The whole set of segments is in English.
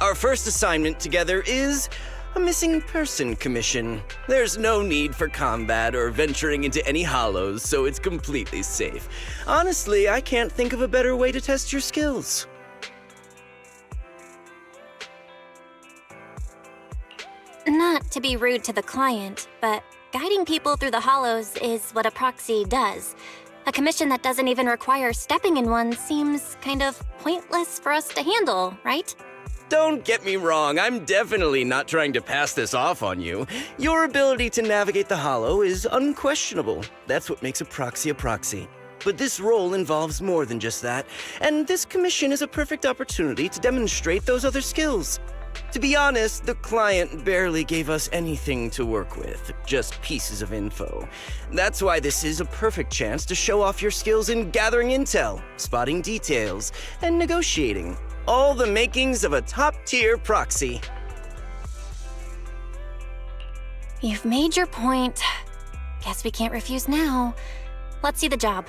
Our first assignment together is a missing person commission. There's no need for combat or venturing into any hollows, so it's completely safe. Honestly, I can't think of a better way to test your skills. Not to be rude to the client, but guiding people through the hollows is what a proxy does. A commission that doesn't even require stepping in one seems kind of pointless for us to handle, right? Don't get me wrong, I'm definitely not trying to pass this off on you. Your ability to navigate the hollow is unquestionable. That's what makes a proxy. But this role involves more than just that, and this commission is a perfect opportunity to demonstrate those other skills. To be honest, the client barely gave us anything to work with, just pieces of info. That's why this is a perfect chance to show off your skills in gathering intel, spotting details, and negotiating. All the makings of a top-tier proxy. You've made your point. Guess we can't refuse now. Let's see the job.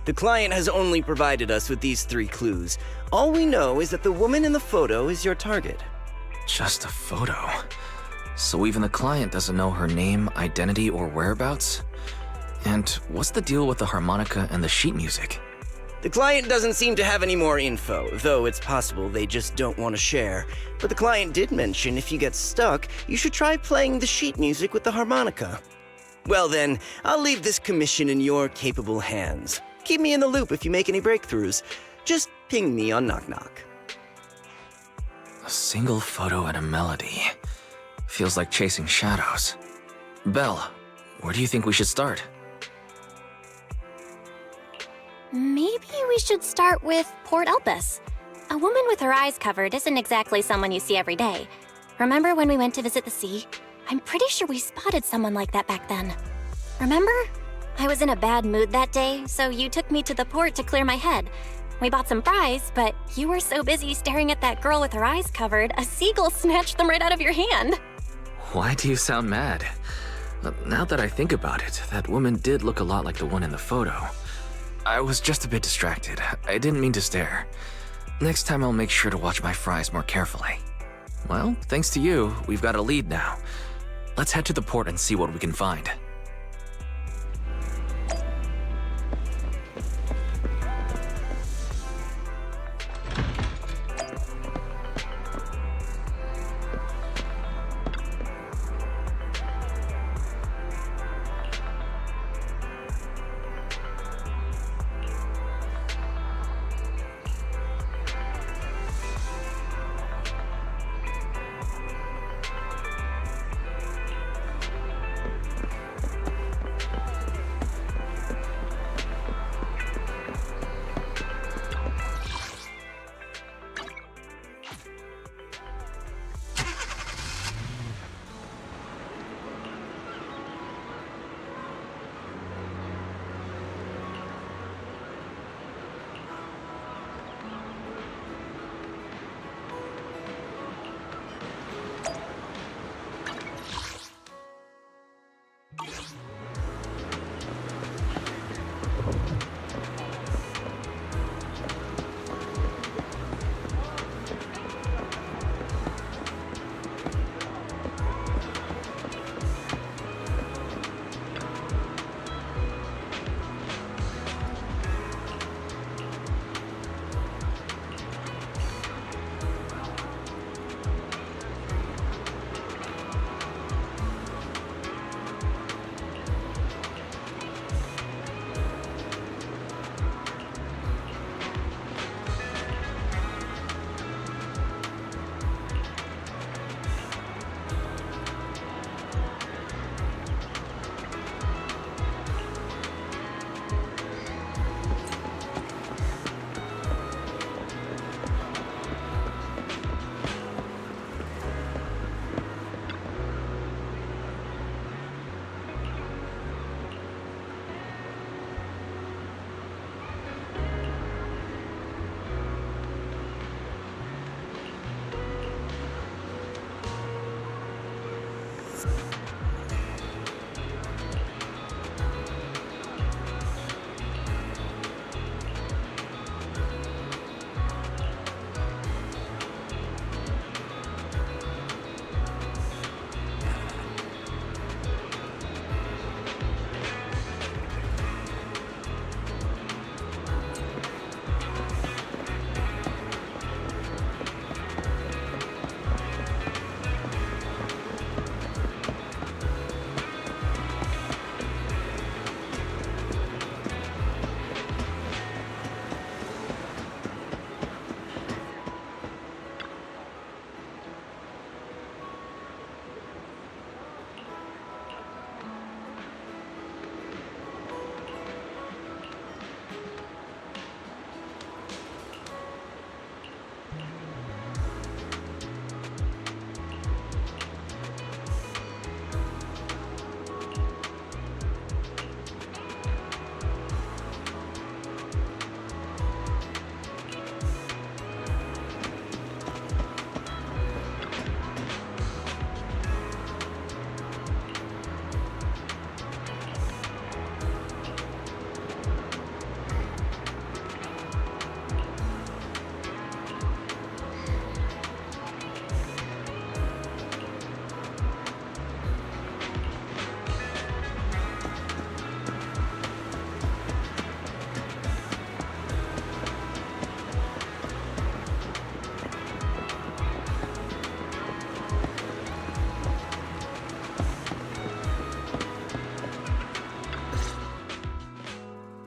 The client has only provided us with these 3 clues. All we know is that the woman in the photo is your target. Just a photo. So even the client doesn't know her name, identity, or whereabouts? And what's the deal with the harmonica and the sheet music? The client doesn't seem to have any more info, though it's possible they just don't want to share. But the client did mention if you get stuck, you should try playing the sheet music with the harmonica. Well then, I'll leave this commission in your capable hands. Keep me in the loop if you make any breakthroughs. Just ping me on Knock Knock. A single photo and a melody. Feels like chasing shadows. Belle, Where do you think we should start? Maybe we should start with Port Elpis. A woman with her eyes covered isn't exactly someone you see every day. Remember when we went to visit the sea? I'm pretty sure we spotted someone like that back then. Remember? I was in a bad mood that day, so you took me to the port to clear my head. We bought some fries, but you were so busy staring at that girl with her eyes covered, a seagull snatched them right out of your hand. Why do you sound mad? Now that I think about it, that woman did look a lot like the one in the photo. I was just a bit distracted. I didn't mean to stare. Next time I'll make sure to watch my fries more carefully. Well, thanks to you, we've got a lead now. Let's head to the port and see what we can find.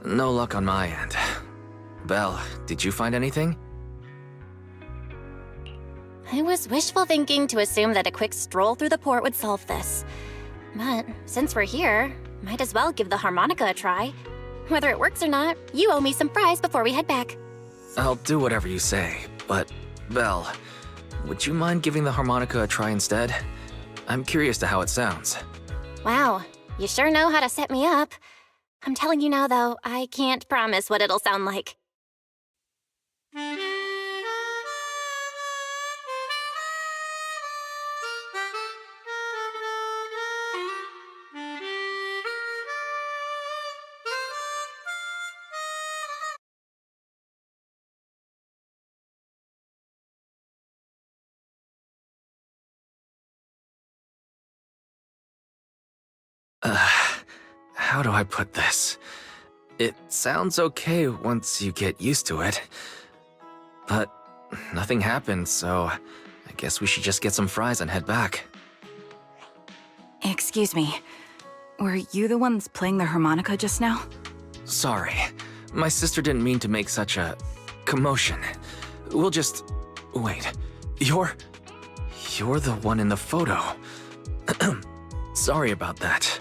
No luck on my end. Belle, did you find anything? I was wishful thinking to assume that a quick stroll through the port would solve this. But since we're here, might as well give the harmonica a try. Whether it works or not, you owe me some fries before we head back. I'll do whatever you say, but Belle, would you mind giving the harmonica a try instead? I'm curious to how it sounds. Wow, you sure know how to set me up. I'm telling you now, though, I can't promise what it'll sound like. How do I put this? It sounds okay once you get used to it. But nothing happened, so I guess we should just get some fries and head back. Excuse me. Were you the ones playing the harmonica just now? Sorry. My sister didn't mean to make such a commotion. We'll just... Wait. You're the one in the photo. Sorry about that.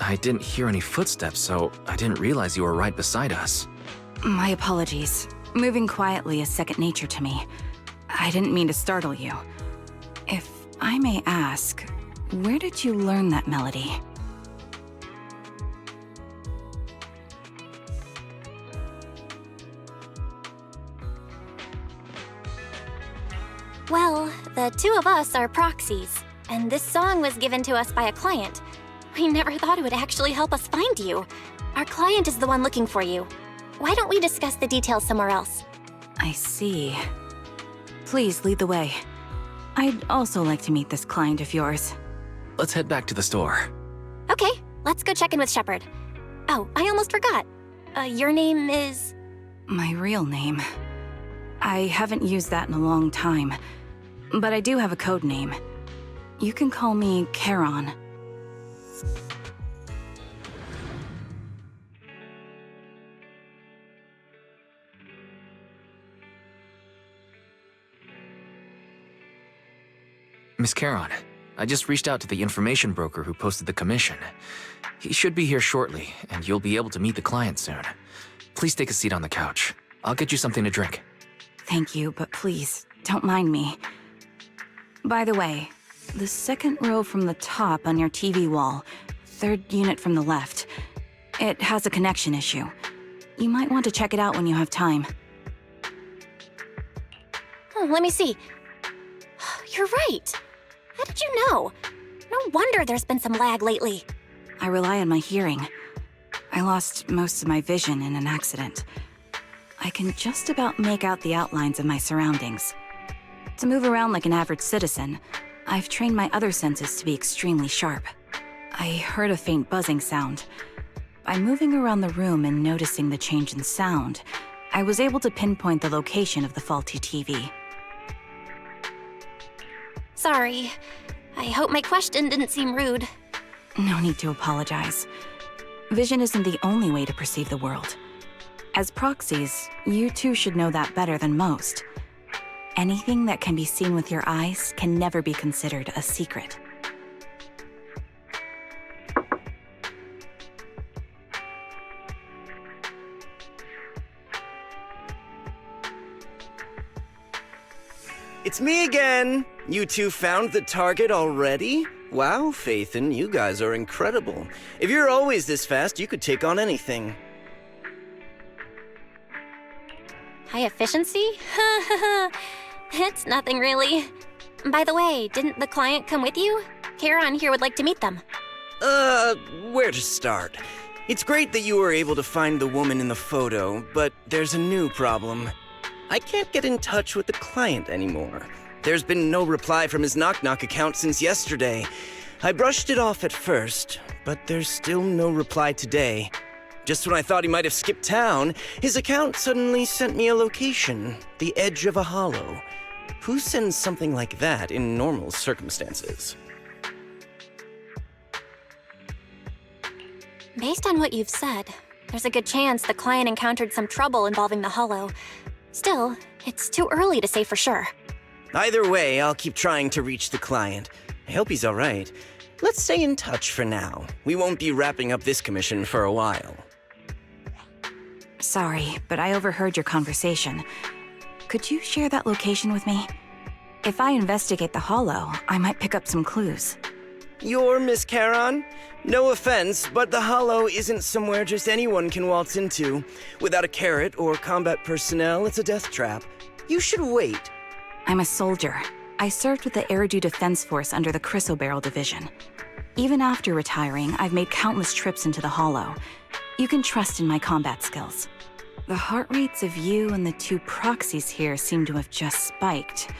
I didn't hear any footsteps, so I didn't realize you were right beside us. My apologies. Moving quietly is second nature to me. I didn't mean to startle you. If I may ask, where did you learn that melody? Well, the two of us are proxies, and this song was given to us by a client. We never thought it would actually help us find you. Our client is the one looking for you. Why don't we discuss the details somewhere else? I see. Please lead the way. I'd also like to meet this client of yours. Let's head back to the store. Okay, let's go check in with Shepard. Oh, I almost forgot. Your name is... My real name. I haven't used that in a long time, but I do have a code name. You can call me Charon. Miss Charon, I just reached out to the information broker who posted the commission. He should be here shortly, and you'll be able to meet the client soon. Please take a seat on the couch. I'll get you something to drink. Thank you, but please, don't mind me. By the way, the second row from the top on your TV wall, third unit from the left, it has a connection issue. You might want to check it out when you have time. Let me see. You're right. How did you know? No wonder there's been some lag lately. I rely on my hearing. I lost most of my vision in an accident. I can just about make out the outlines of my surroundings. To move around like an average citizen, I've trained my other senses to be extremely sharp. I heard a faint buzzing sound. By moving around the room and noticing the change in sound, I was able to pinpoint the location of the faulty TV. Sorry. I hope my question didn't seem rude. No need to apologize. Vision isn't the only way to perceive the world. As proxies, you two should know that better than most. Anything that can be seen with your eyes can never be considered a secret. It's me again! You two found the target already? Wow, Phaethon, you guys are incredible. If you're always this fast, you could take on anything. High efficiency? It's nothing really. By the way, didn't the client come with you? Charon here would like to meet them. Where to start? It's great that you were able to find the woman in the photo, but there's a new problem. I can't get in touch with the client anymore. There's been no reply from his Knock Knock account since yesterday. I brushed it off at first, but there's still no reply today. Just when I thought he might have skipped town, his account suddenly sent me a location, the edge of a hollow. Who sends something like that in normal circumstances? Based on what you've said, there's a good chance the client encountered some trouble involving the hollow. Still, it's too early to say for sure. Either way, I'll keep trying to reach the client. I hope he's all right. Let's stay in touch for now. We won't be wrapping up this commission for a while. Sorry, but I overheard your conversation. Could you share that location with me? If I investigate the Hollow, I might pick up some clues. You're Miss Charon? No offense, but the Hollow isn't somewhere just anyone can waltz into. Without a carrot or combat personnel, it's a death trap. You should wait. I'm a soldier. I served with the Eridu Defense Force under the Chrysoberyl Division. Even after retiring, I've made countless trips into the Hollow. You can trust in my combat skills. The heart rates of you and the two proxies here seem to have just spiked.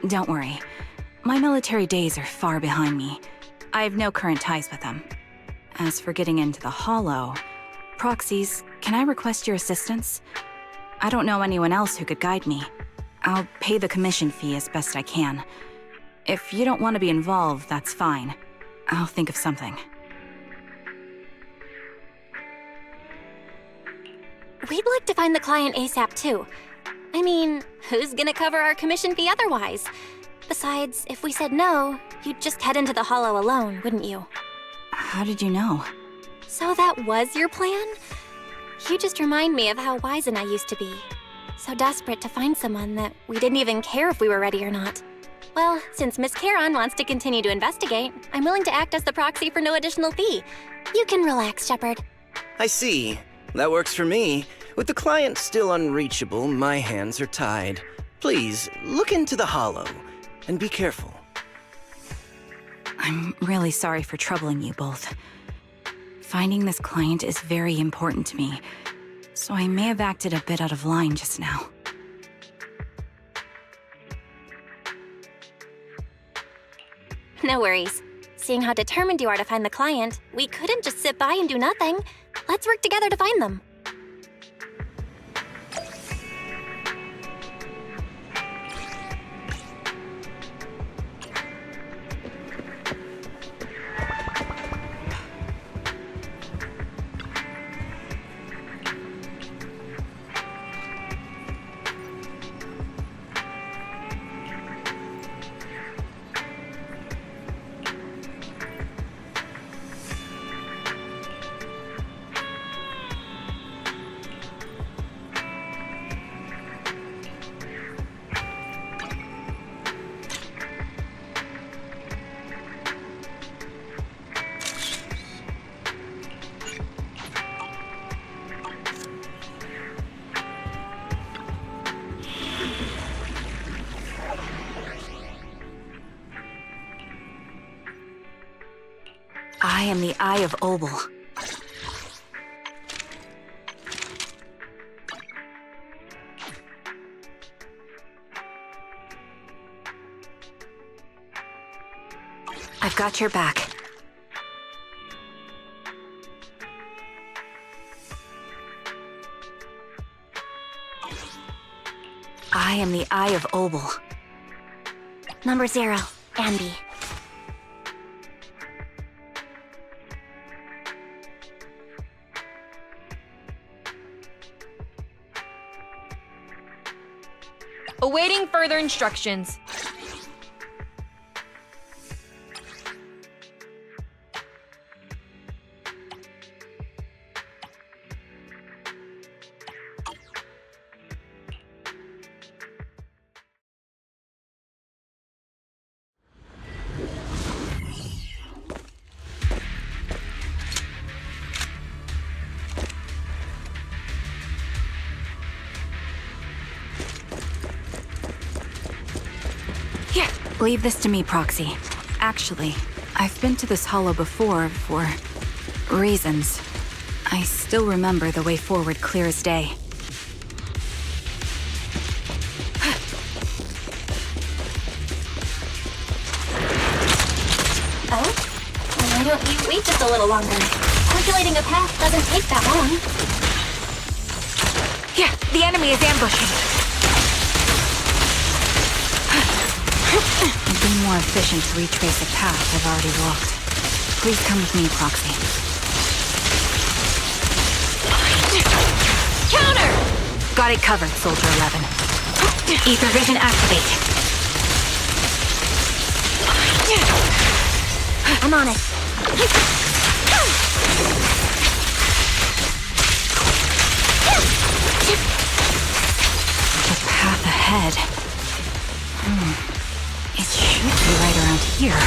Don't worry. My military days are far behind me. I have no current ties with them. As for getting into the Hollow, Proxies, can I request your assistance? I don't know anyone else who could guide me. I'll pay the commission fee as best I can. If you don't want to be involved, that's fine. I'll think of something. We'd like to find the client ASAP too. I mean, who's gonna cover our commission fee otherwise? Besides, if we said no, you'd just head into the Hollow alone, wouldn't you? How did you know? So that was your plan? You just remind me of how wise and I used to be. So desperate to find someone that we didn't even care if we were ready or not. Well, since Miss Charon wants to continue to investigate, I'm willing to act as the proxy for no additional fee. You can relax, Shepard. I see. That works for me. With the client still unreachable, my hands are tied. Please, look into the Hollow, and be careful. I'm really sorry for troubling you both. Finding this client is very important to me, so I may have acted a bit out of line just now. No worries. Seeing how determined you are to find the client, we couldn't just sit by and do nothing. Let's work together to find them. I am the Eye of Obel. I've got your back. I am the Eye of Obel. Number 0, Andy. Awaiting further instructions. Leave this to me, Proxy. Actually, I've been to this hollow before for reasons. I still remember the way forward clear as day. Oh? Why don't you wait just a little longer? Calculating a path doesn't take that long. Yeah, the enemy is ambushing. It'd be more efficient to retrace a path I've already walked. Please come with me, Proxy. Counter! Got it covered, Soldier 11. Ether vision activate. I'm on it. The path ahead. It should be right around here.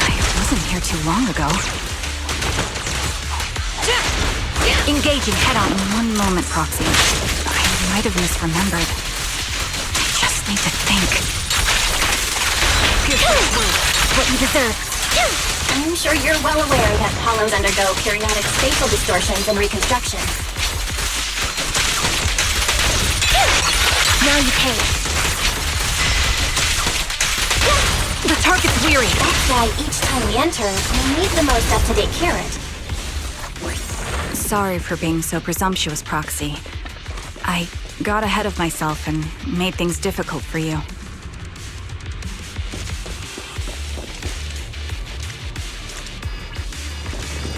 I wasn't here too long ago. Engaging head-on. One moment, Proxy. I might have misremembered. I just need to think. What you deserve. I'm sure you're well aware that hollows undergo periodic spatial distortions and reconstructions. Now you pay. The target's weary. That's why each time we enter, we need the most up-to-date carrot. Sorry for being so presumptuous, Proxy. I got ahead of myself and made things difficult for you.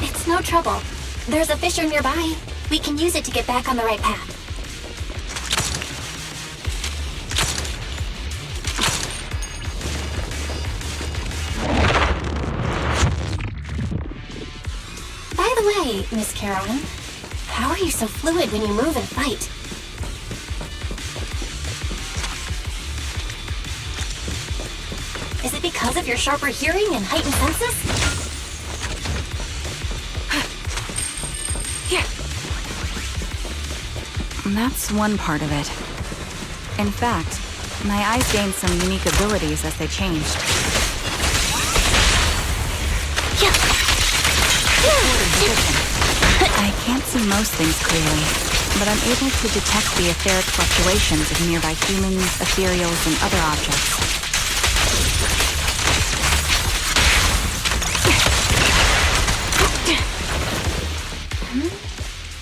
It's no trouble. There's a fissure nearby. We can use it to get back on the right path. By the way, Miss Caroline, how are you so fluid when you move and fight? Is it because of your sharper hearing and heightened senses? That's one part of it. In fact, my eyes gained some unique abilities as they changed. I can't see most things clearly, but I'm able to detect the etheric fluctuations of nearby humans, ethereals, and other objects.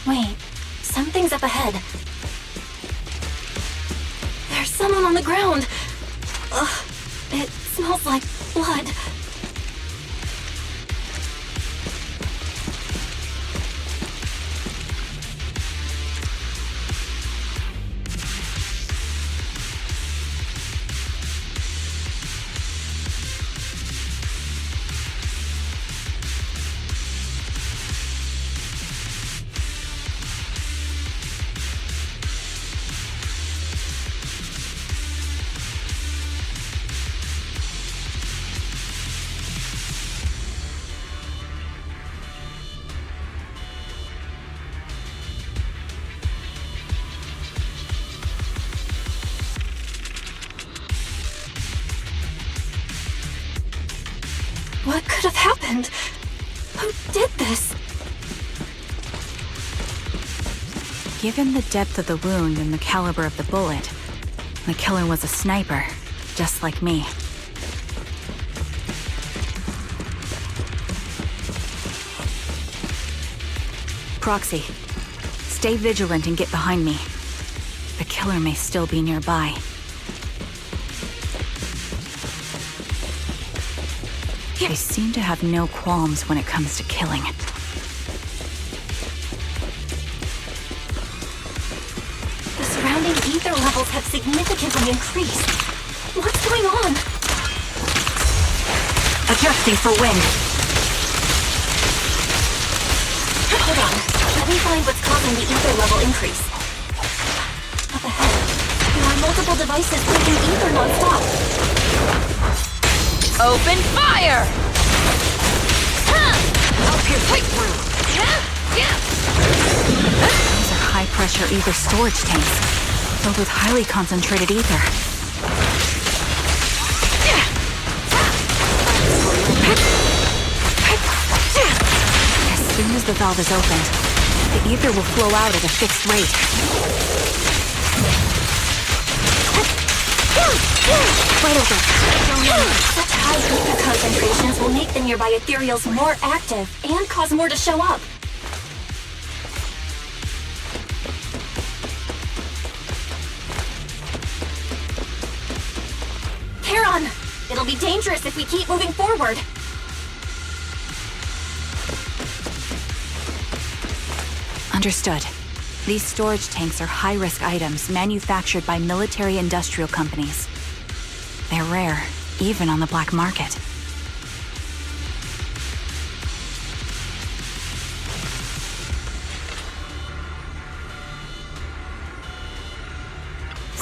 Wait, something's up ahead. There's someone on the ground. Ugh, it smells like blood. What could have happened? Who did this? Given the depth of the wound and the caliber of the bullet, the killer was a sniper, just like me. Proxy, stay vigilant and get behind me. The killer may still be nearby. They seem to have no qualms when it comes to killing. The surrounding ether levels have significantly increased. What's going on? Adjusting for wind. Hold on. Let me find what's causing the ether level increase. Up ahead, there are multiple devices breaking ether non-stop. Open fire! I'll pierce right through. These are high-pressure ether storage tanks, filled with highly concentrated ether. As soon as the valve is opened, the ether will flow out at a fixed rate. Right over. Such high ether concentrations will make the nearby ethereals more active and cause more to show up. Charon! It'll be dangerous if we keep moving forward. Understood. These storage tanks are high-risk items manufactured by military-industrial companies. They're rare, even on the black market.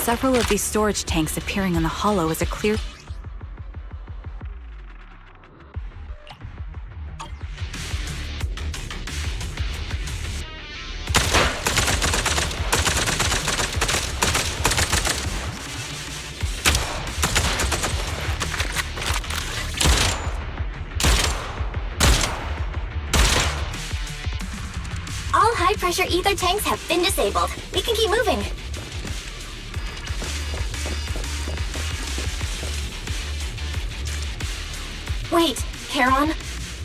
Several of these storage tanks appearing in the hollow is a clear... All high-pressure ether tanks have been disabled. We can keep moving. Wait, Charon.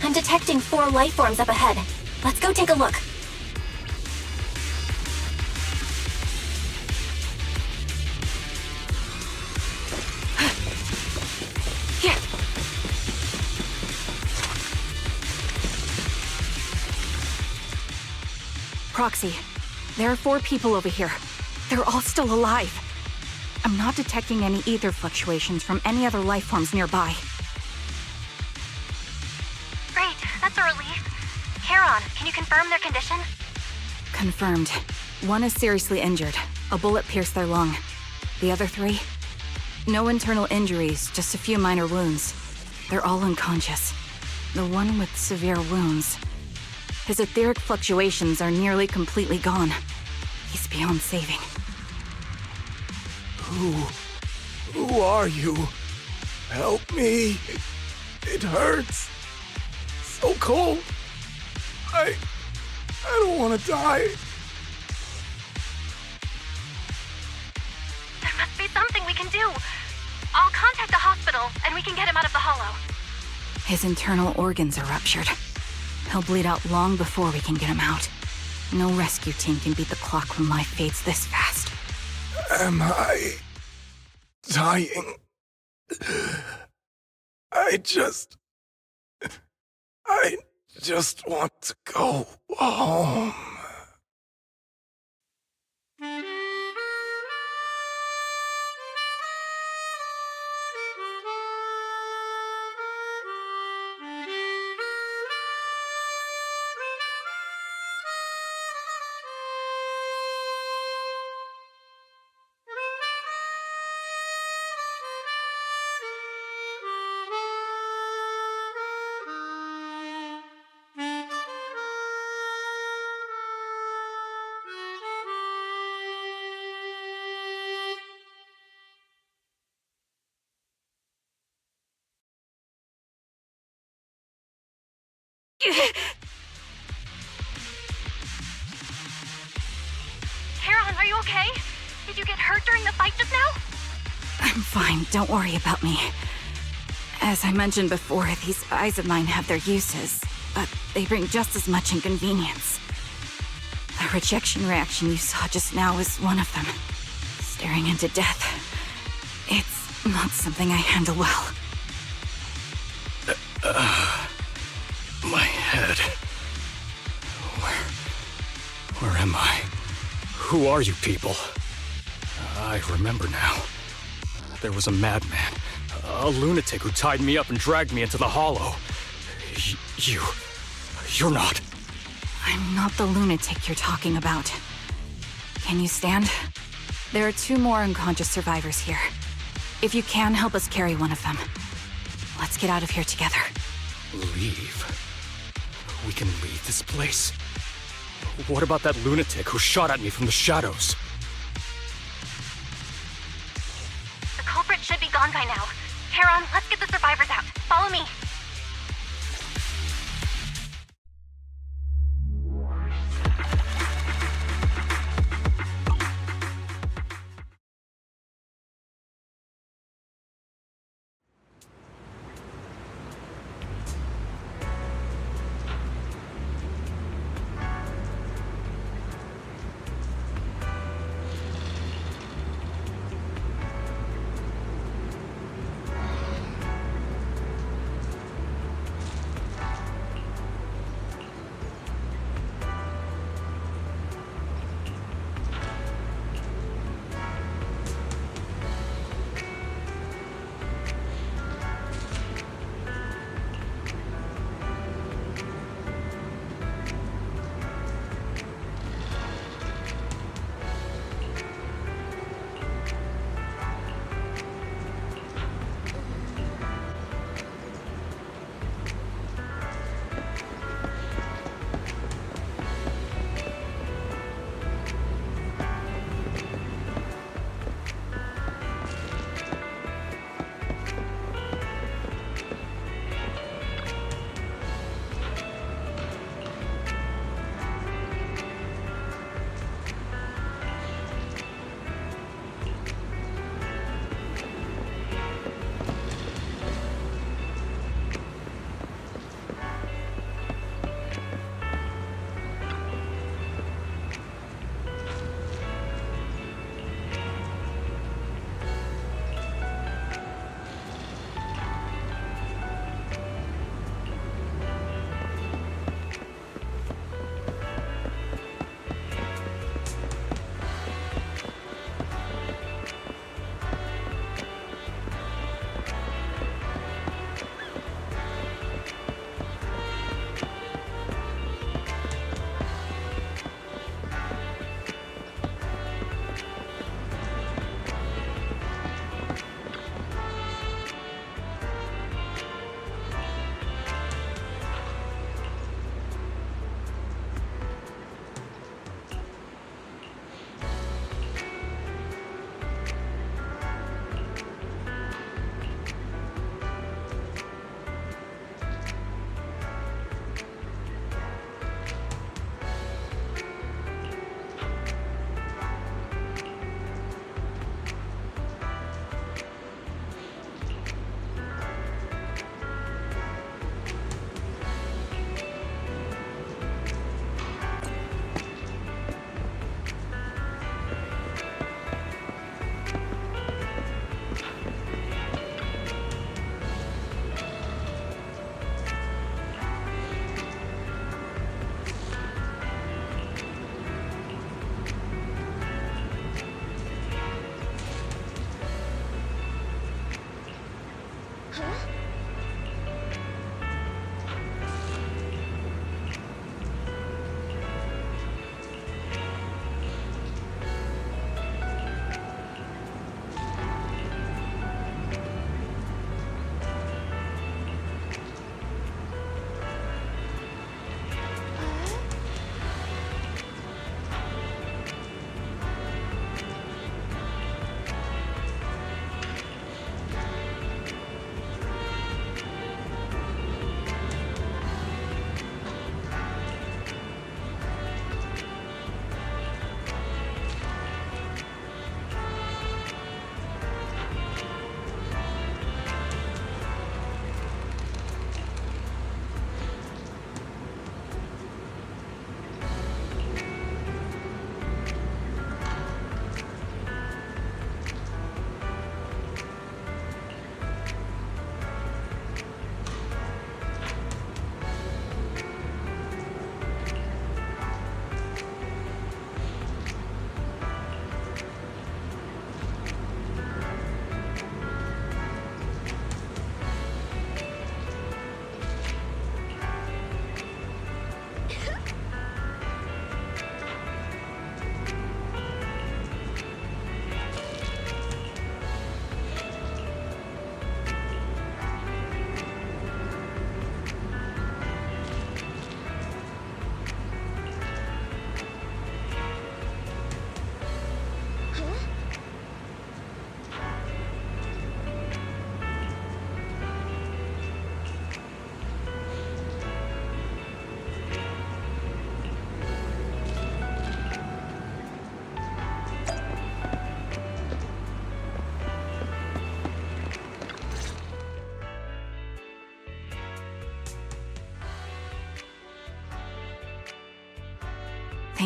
I'm detecting 4 life forms up ahead. Let's go take a look. Here! Proxy, there are 4 people over here. They're all still alive. I'm not detecting any ether fluctuations from any other life forms nearby. Great, that's a relief. Charon, can you confirm their condition? Confirmed. 1 is seriously injured. A bullet pierced their lung. The other 3? No internal injuries, just a few minor wounds. They're all unconscious. The one with severe wounds. His etheric fluctuations are nearly completely gone. He's beyond saving. Who are you? Help me. It hurts. So cold. I don't want to die. There must be something we can do. I'll contact the hospital, and we can get him out of the hollow. His internal organs are ruptured. He'll bleed out long before we can get him out. No rescue team can beat the clock when life fades this fast. Am I dying? I just want to go home. Charon, are you okay? Did you get hurt during the fight just now? I'm fine, don't worry about me. As I mentioned before, these eyes of mine have their uses, but they bring just as much inconvenience. The rejection reaction you saw just now is one of them. Staring into death. It's not something I handle well. My head. Where am I? Who are you people? I remember now. There was a madman, a lunatic who tied me up and dragged me into the hollow. You're not. I'm not the lunatic you're talking about. Can you stand? There are 2 more unconscious survivors here. If you can, help us carry one of them. Let's get out of here together. Leave? We can leave this place? What about that lunatic who shot at me from the shadows? The culprit should be gone by now. Charon, let's get the survivors out. Follow me.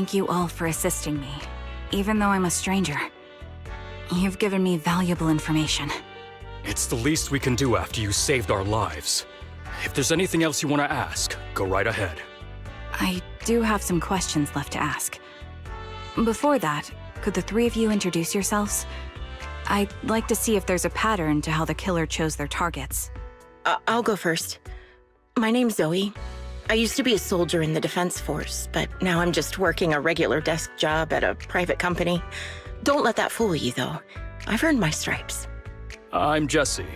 Thank you all for assisting me, even though I'm a stranger. You've given me valuable information. It's the least we can do after you saved our lives. If there's anything else you want to ask, go right ahead. I do have some questions left to ask. Before that, could the three of you introduce yourselves? I'd like to see if there's a pattern to how the killer chose their targets. I'll go first. My name's Zoe. I used to be a soldier in the Defense Force, but now I'm just working a regular desk job at a private company. Don't let that fool you, though. I've earned my stripes. I'm Jesse,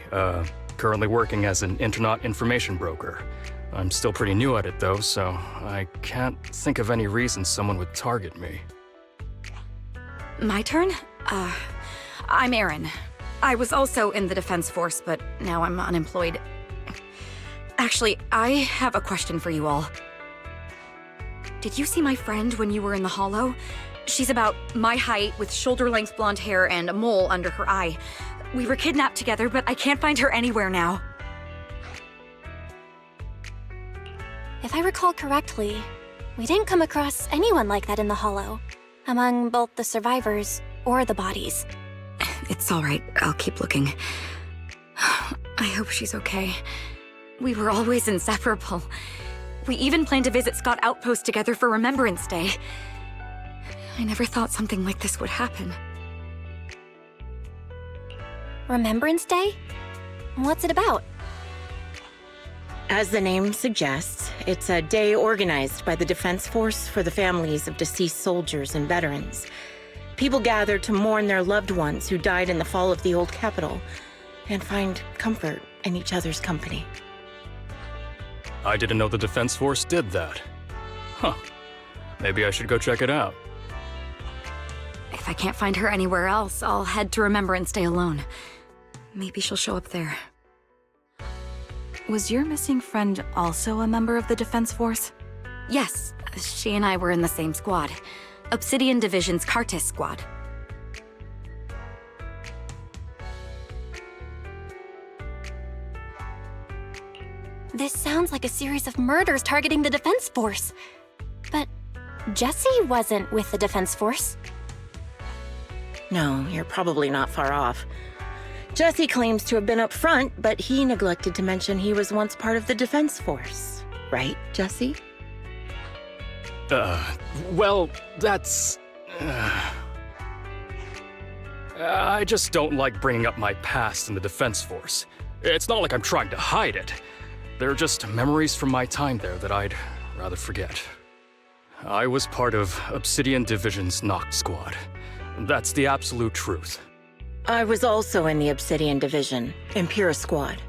currently working as an internet information broker. I'm still pretty new at it, though, so I can't think of any reason someone would target me. My turn? I'm Erin. I was also in the Defense Force, but now I'm unemployed. Actually, I have a question for you all. Did you see my friend when you were in the Hollow? She's about my height, with shoulder-length blonde hair and a mole under her eye. We were kidnapped together, but I can't find her anywhere now. If I recall correctly, we didn't come across anyone like that in the Hollow, among both the survivors or the bodies. It's all right. I'll keep looking. I hope she's okay. We were always inseparable. We even planned to visit Scott Outpost together for Remembrance Day. I never thought something like this would happen. Remembrance Day? What's it about? As the name suggests, it's a day organized by the Defense Force for the families of deceased soldiers and veterans. People gather to mourn their loved ones who died in the fall of the old capital and find comfort in each other's company. I didn't know the Defense Force did that. Huh. Maybe I should go check it out. If I can't find her anywhere else, I'll head to Remembrance Day alone. Maybe she'll show up there. Was your missing friend also a member of the Defense Force? Yes, she and I were in the same squad. Obsidian Division's Cartis squad. This sounds like a series of murders targeting the Defense Force. But Jesse wasn't with the Defense Force. No, you're probably not far off. Jesse claims to have been up front, but he neglected to mention he was once part of the Defense Force. Right, Jesse? Well, that's... I just don't like bringing up my past in the Defense Force. It's not like I'm trying to hide it. They're just memories from my time there that I'd rather forget. I was part of Obsidian Division's Noct Squad. That's the absolute truth. I was also in the Obsidian Division, Impera Squad.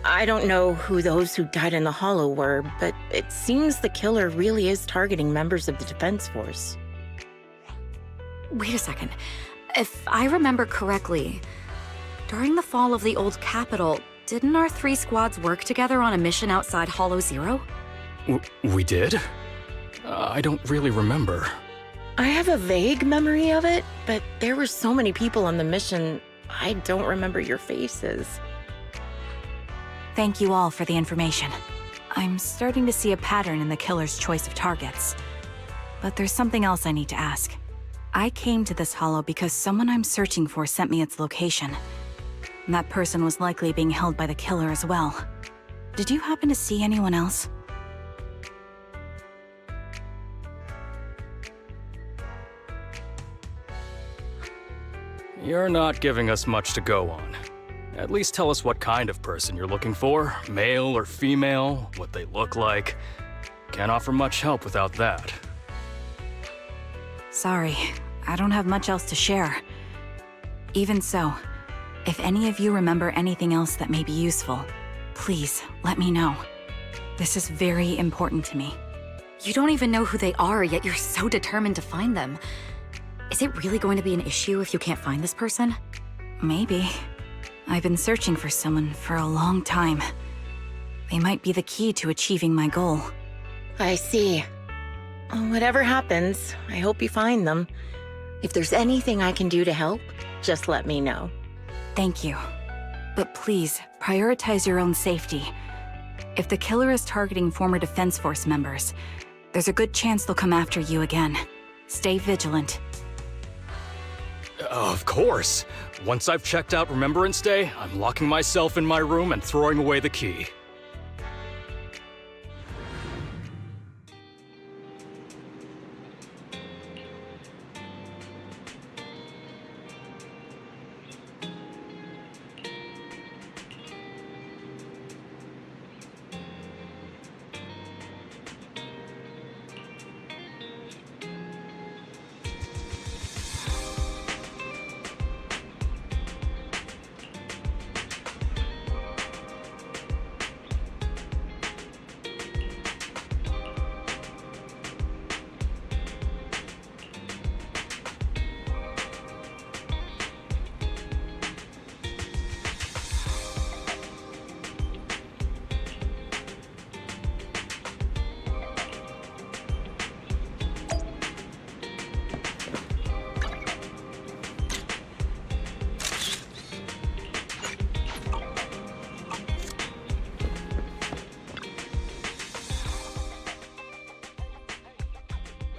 I don't know who those who died in the Hollow were, but it seems the killer really is targeting members of the Defense Force. Wait a second. If I remember correctly, during the fall of the old capital, didn't our three squads work together on a mission outside Hollow Zero? We did? I don't really remember. I have a vague memory of it, but there were so many people on the mission, I don't remember your faces. Thank you all for the information. I'm starting to see a pattern in the killer's choice of targets. But there's something else I need to ask. I came to this hollow because someone I'm searching for sent me its location. And that person was likely being held by the killer as well. Did you happen to see anyone else? You're not giving us much to go on. At least tell us what kind of person you're looking for, male or female, what they look like. Can't offer much help without that. Sorry, I don't have much else to share. Even so, if any of you remember anything else that may be useful, please let me know. This is very important to me. You don't even know who they are, yet you're so determined to find them. Is it really going to be an issue if you can't find this person? Maybe. I've been searching for someone for a long time. They might be the key to achieving my goal. I see. Whatever happens, I hope you find them. If there's anything I can do to help, just let me know. Thank you. But please, prioritize your own safety. If the killer is targeting former Defense Force members, There's a good chance they'll come after you again. Stay vigilant. Of course. Once I've checked out Remembrance Day, I'm locking myself in my room and throwing away the key.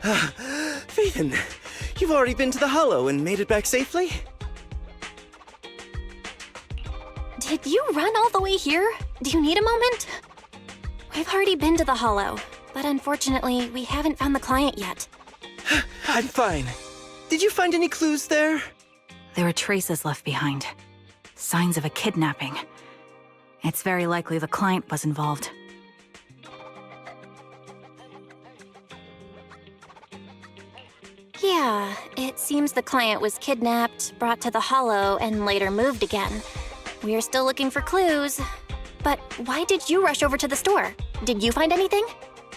Phaethon, you've already been to the Hollow and made it back safely? Did you run all the way here? Do you need a moment? We've already been to the Hollow, but unfortunately, we haven't found the client yet. I'm fine. Did you find any clues there? There are traces left behind. Signs of a kidnapping. It's very likely the client was involved. Yeah, it seems the client was kidnapped, brought to the Hollow, and later moved again. We're still looking for clues. But why did you rush over to the store? Did you find anything?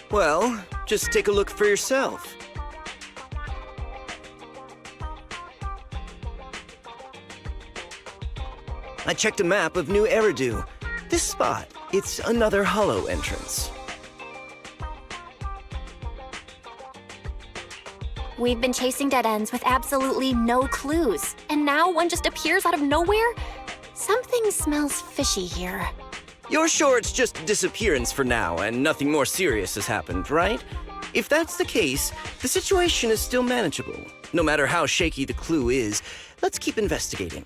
Well, just take a look for yourself. I checked a map of New Eridu. This spot, it's another Hollow entrance. We've been chasing dead ends with absolutely no clues, and now one just appears out of nowhere? Something smells fishy here. You're sure it's just a disappearance for now and nothing more serious has happened, right? If that's the case, the situation is still manageable. No matter how shaky the clue is, let's keep investigating.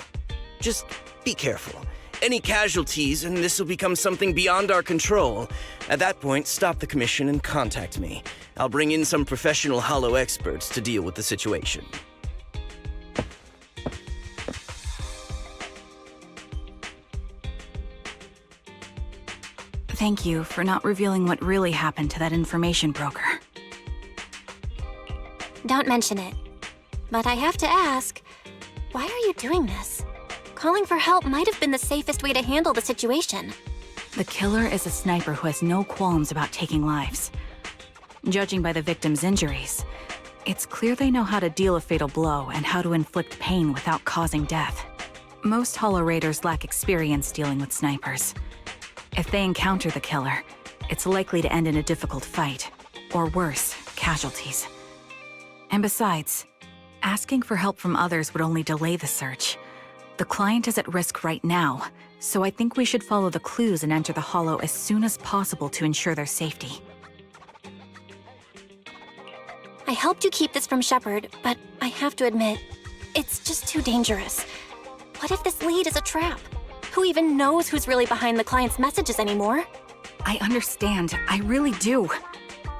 Just be careful. Any casualties and this will become something beyond our control. At that point, stop the commission and contact me. I'll bring in some professional Hollow experts to deal with the situation. Thank you for not revealing what really happened to that information broker. Don't mention it. But I have to ask, why are you doing this? Calling for help might have been the safest way to handle the situation. The killer is a sniper who has no qualms about taking lives. Judging by the victim's injuries, it's clear they know how to deal a fatal blow and how to inflict pain without causing death. Most Hollow Raiders lack experience dealing with snipers. If they encounter the killer, it's likely to end in a difficult fight, or worse, casualties. And besides, asking for help from others would only delay the search. The client is at risk right now, so I think we should follow the clues and enter the Hollow as soon as possible to ensure their safety. I helped you keep this from Shepard, but I have to admit, it's just too dangerous. What if this lead is a trap? Who even knows who's really behind the client's messages anymore? I understand, I really do.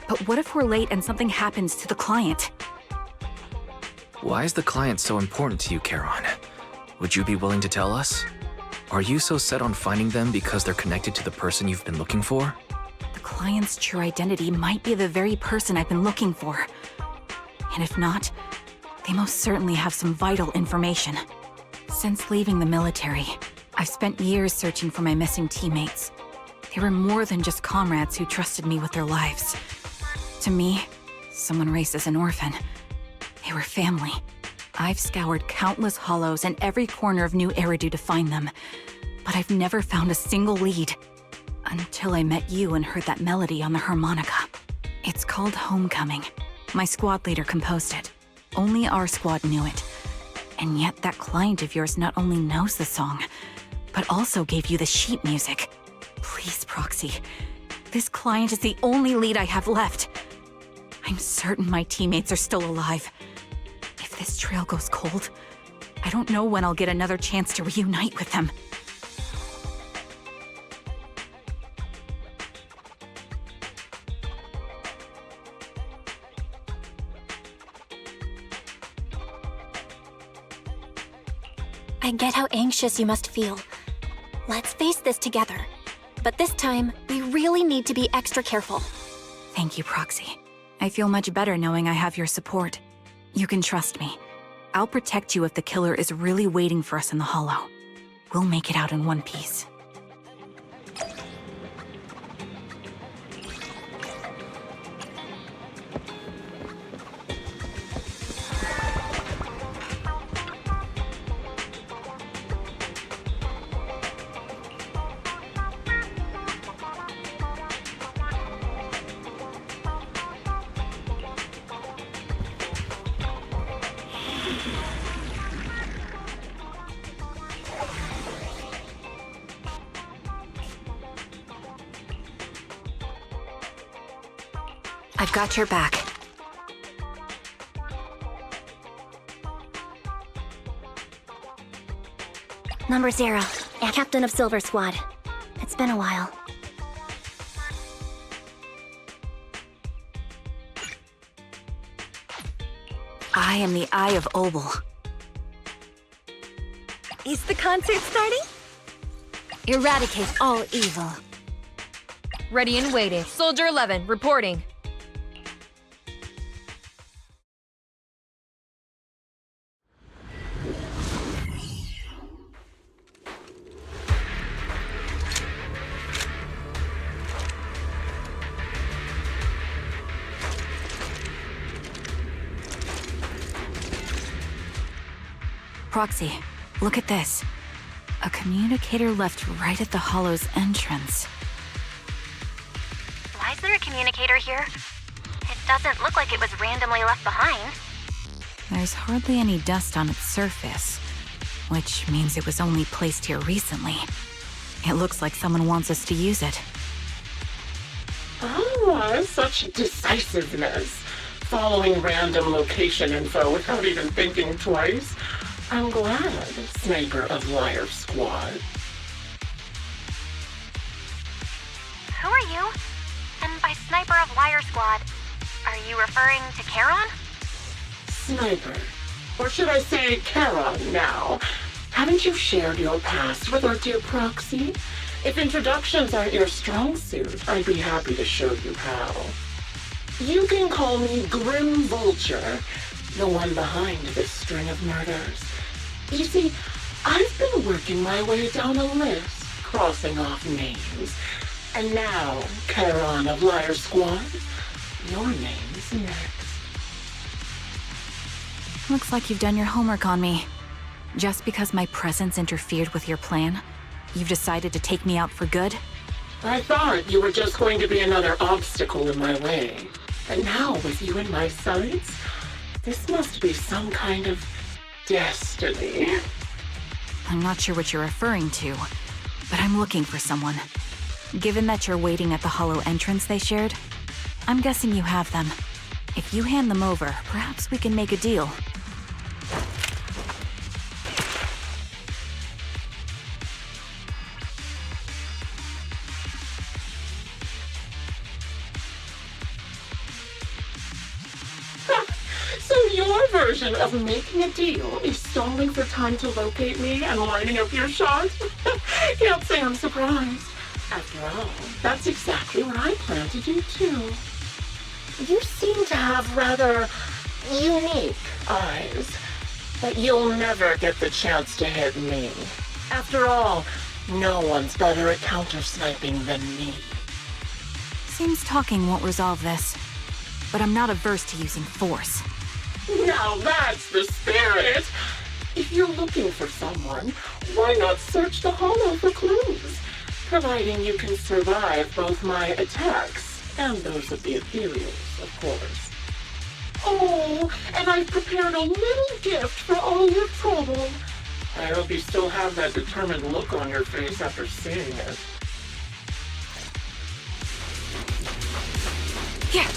But what if we're late and something happens to the client? Why is the client so important to you, Charon? Would you be willing to tell us? Are you so set on finding them because they're connected to the person you've been looking for? The client's true identity might be the very person I've been looking for. And if not, they most certainly have some vital information. Since leaving the military, I've spent years searching for my missing teammates. They were more than just comrades who trusted me with their lives. To me, someone raised as an orphan, they were family. I've scoured countless hollows and every corner of New Eridu to find them, but I've never found a single lead. Until I met you and heard that melody on the harmonica. It's called Homecoming. My squad leader composed it. Only our squad knew it. And yet that client of yours not only knows the song, but also gave you the sheet music. Please, Proxy. This client is the only lead I have left. I'm certain my teammates are still alive. If this trail goes cold, I don't know when I'll get another chance to reunite with them. I get how anxious you must feel. Let's face this together. But this time, we really need to be extra careful. Thank you, Proxy. I feel much better knowing I have your support. You can trust me. I'll protect you if the killer is really waiting for us in the Hollow. We'll make it out in one piece. I've got your back. Number 0, Captain of Silver Squad. It's been a while. I am the Eye of Obel. Is the concert starting? Eradicate all evil. Ready and waiting. Soldier 11, reporting. Proxy, look at this. A communicator left right at the Hollow's entrance. Why is there a communicator here? It doesn't look like it was randomly left behind. There's hardly any dust on its surface, which means it was only placed here recently. It looks like someone wants us to use it. Oh, such decisiveness. Following random location info without even thinking twice. I'm glad, Sniper of Liar Squad. Who are you? And by Sniper of Liar Squad, are you referring to Charon? Sniper. Or should I say Charon now? Haven't you shared your past with our dear Proxy? If introductions aren't your strong suit, I'd be happy to show you how. You can call me Grim Vulture, the one behind this string of murders. You see, I've been working my way down a list, crossing off names. And now, Charon of Liar Squad, your name's next. Looks like you've done your homework on me. Just because my presence interfered with your plan, you've decided to take me out for good? I thought you were just going to be another obstacle in my way. And now, with you in my sights, this must be some kind of destiny. I'm not sure what you're referring to, but I'm looking for someone. Given that you're waiting at the Hollow entrance they shared, I'm guessing you have them. If you hand them over, perhaps we can make a deal. So your version of making a deal is stalling for time to locate me and lining up your shot? Can't say I'm surprised. After all, that's exactly what I plan to do too. You seem to have rather unique eyes, but you'll never get the chance to hit me. After all, no one's better at counter-sniping than me. Seems talking won't resolve this, but I'm not averse to using force. Now that's the spirit! If you're looking for someone, why not search the Hollow for clues? Providing you can survive both my attacks and those of the Ethereals, of course. Oh, and I've prepared a little gift for all your trouble. I hope you still have that determined look on your face after seeing it. Here!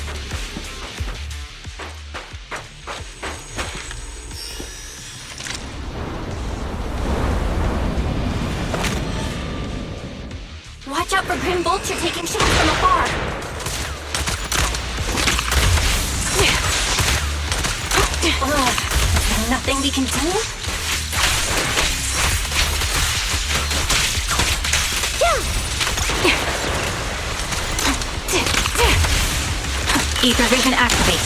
out for Grim Vulture taking shots from afar. Nothing we can do? Ether vision activate.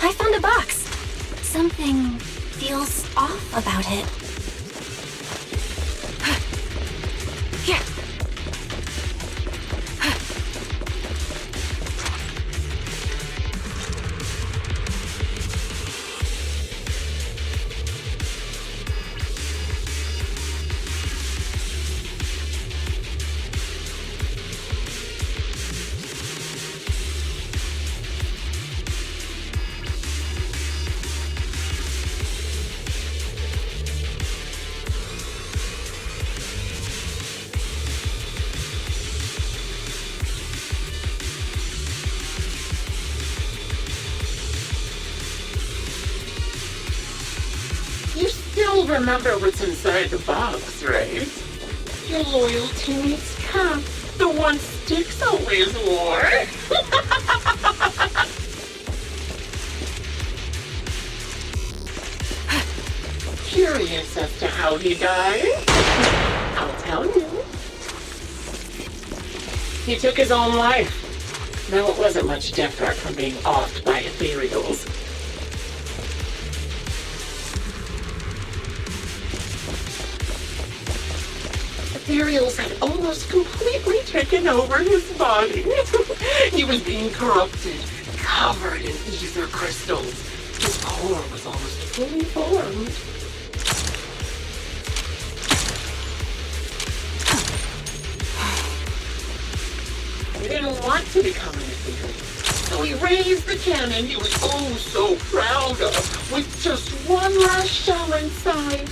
I found a box. Something feels off about it. You still remember what's inside the box, right? Your loyal teammate's cap, the one Styx always wore. Curious as to how he died? I'll tell you. He took his own life. Now it wasn't much different from being offed by Ethereals. Ethereals had almost completely taken over his body. He was being corrupted, covered in ether crystals. His core was almost fully formed. He didn't want to become an Ethereal, so he raised the cannon he was oh so proud of, with just one last shell inside.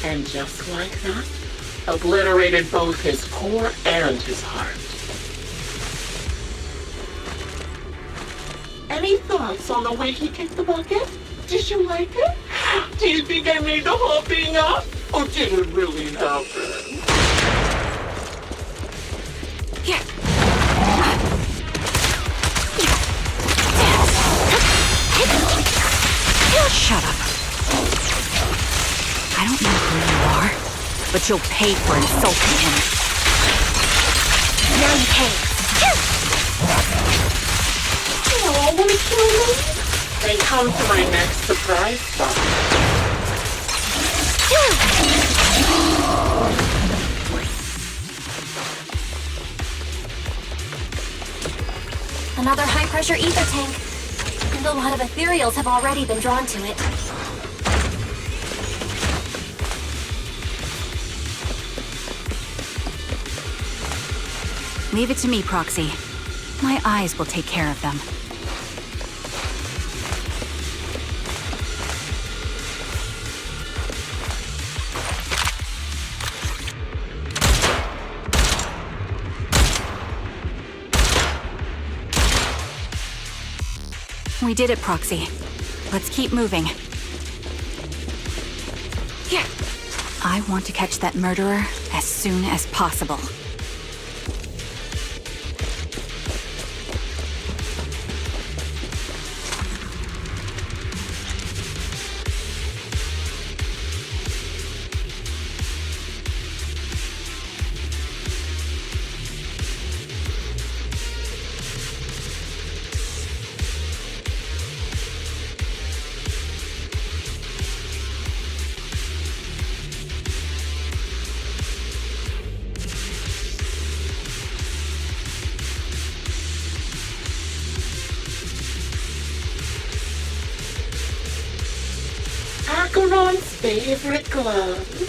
And just like that, obliterated both his core and his heart. Any thoughts on the way he kicked the bucket? Did you like it? Do you think I made the whole thing up? Or did it really happen? Shut up. I don't know who you are, but you'll pay for insulting him. Now you pay. Oh, wanna kill me? Then come to my next surprise spot. Another high-pressure ether tank. And a lot of Ethereals have already been drawn to it. Leave it to me, Proxy. My eyes will take care of them. We did it, Proxy. Let's keep moving. I want to catch that murderer as soon as possible. Acheron's favorite gloves.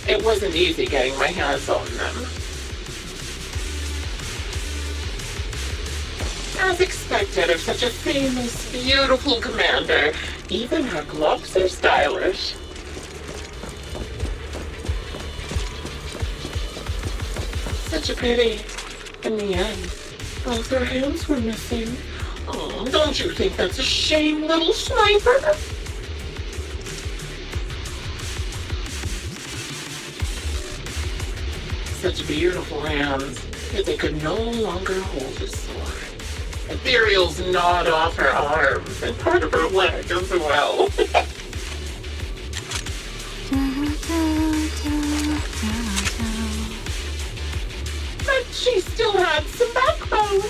It wasn't easy getting my hands on them. As expected of such a famous, beautiful commander, even her gloves are stylish. Such a pity. In the end, both her hands were missing. Oh, don't you think that's a shame, little sniper? Such beautiful hands, yet they could no longer hold a sword. Ethereal's gnawed off her arms and part of her leg as well. But she still had some backbone.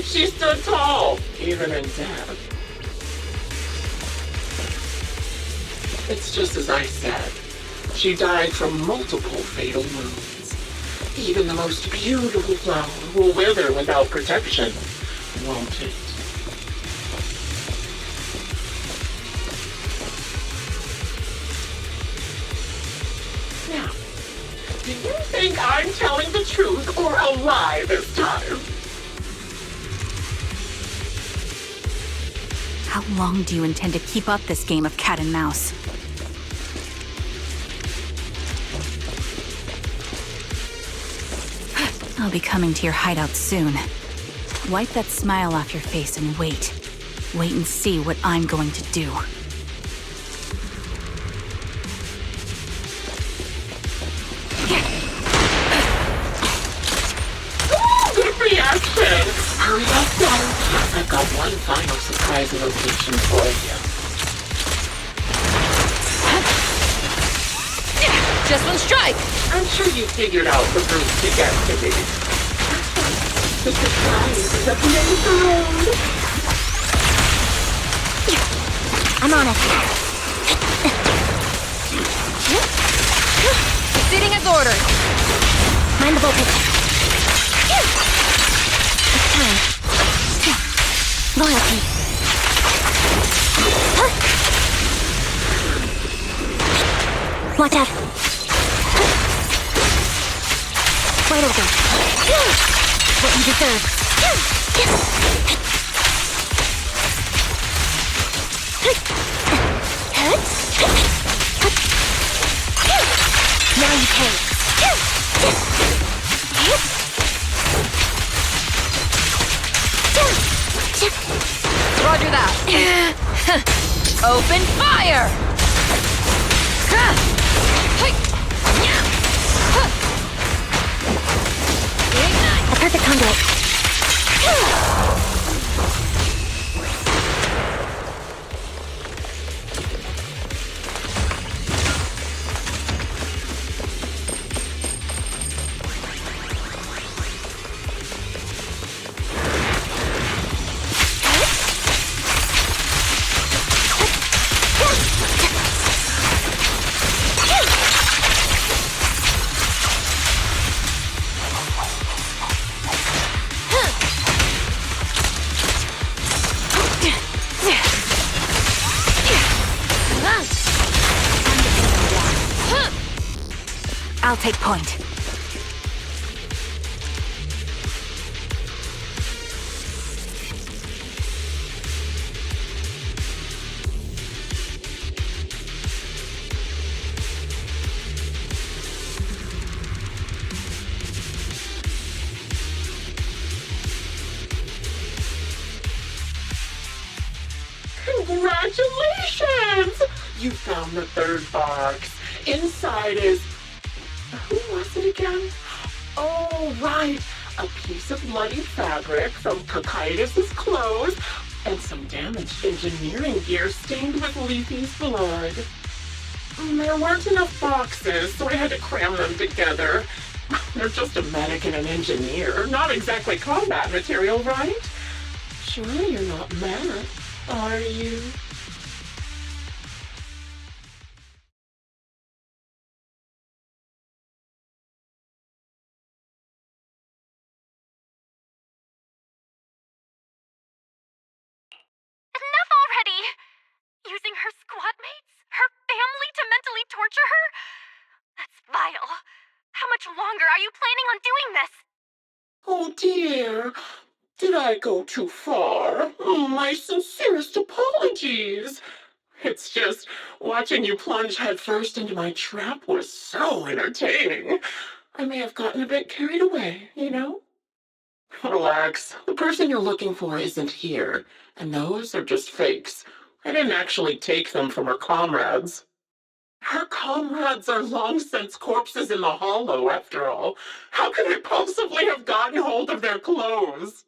She stood tall, even in death. It's just as I said. She died from multiple fatal wounds. Even the most beautiful flower will wither without protection, won't it? Now, do you think I'm telling the truth or a lie this time? How long do you intend to keep up this game of cat and mouse? I'll be coming to your hideout soon. Wipe that smile off your face and wait. Wait and see what I'm going to do. Good reaction! Hurry up, Belle. I've got one final surprise location for you. Just one strike! I'm sure you figured out the route to get to me. The surprise is at the end of the road. I'm on it. Proceeding as ordered. Mind the voltage. It's time. Loyalty. Watch out. Right over. What you deserve. Now you pay. Roger that. Open fire! A perfect conduit. I'll take point. Congratulations! You found the third box. Inside is... Who was it again? Oh, right. A piece of bloody fabric from Cocytus's clothes and some damaged engineering gear stained with Leafy's blood. There weren't enough boxes, so I had to cram them together. They're just a medic and an engineer, not exactly combat material, right? Surely you're not mad, are you? Enough already! Using her squad mates? Her family to mentally torture her? That's vile. How much longer are you planning on doing this? Oh dear. Did I go too far? My sincerest apologies. It's just, watching you plunge headfirst into my trap was so entertaining. I may have gotten a bit carried away, you know? Relax. The person you're looking for isn't here, and those are just fakes. I didn't actually take them from her comrades. Her comrades are long since corpses in the hollow, after all. How could I possibly have gotten hold of their clothes?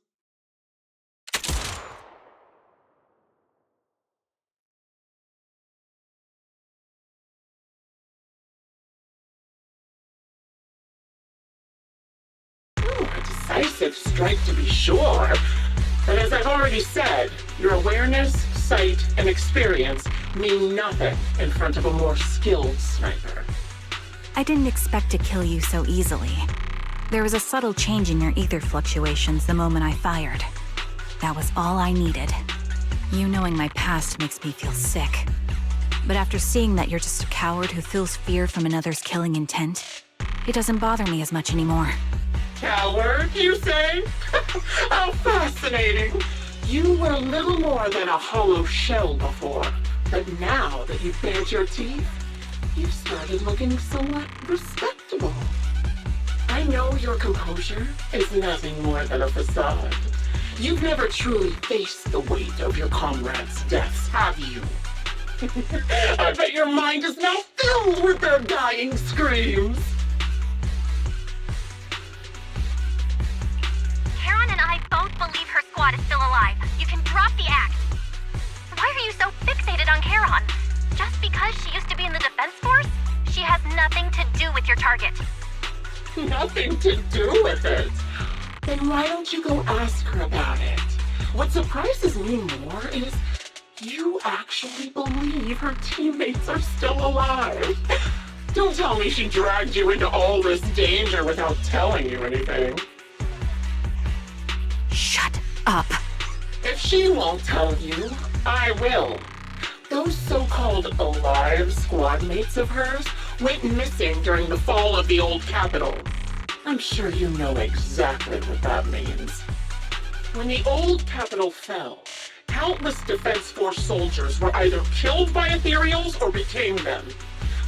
A decisive strike to be sure. But as I've already said, your awareness, sight, and experience mean nothing in front of a more skilled sniper. I didn't expect to kill you so easily. There was a subtle change in your ether fluctuations the moment I fired. That was all I needed. You knowing my past makes me feel sick. But after seeing that you're just a coward who feels fear from another's killing intent, it doesn't bother me as much anymore. Coward, you say? How fascinating! You were little more than a hollow shell before, but now that you've bared your teeth, you've started looking somewhat respectable. I know your composure is nothing more than a facade. You've never truly faced the weight of your comrades' deaths, have you? I bet your mind is now filled with their dying screams. Karen and I both believe her squad is still alive. You can drop the act. Why are you so fixated on Karen? Just because she used to be in the defense force? She has nothing to do with your target. Nothing to do with it? Then why don't you go ask her about it? What surprises me more is you actually believe her teammates are still alive. Don't tell me she dragged you into all this danger without telling you anything. Shut up. If she won't tell you, I will. Those so-called alive squad mates of hers went missing during the fall of the old capital. I'm sure you know exactly what that means. When the old capital fell, countless Defense Force soldiers were either killed by Ethereals or became them.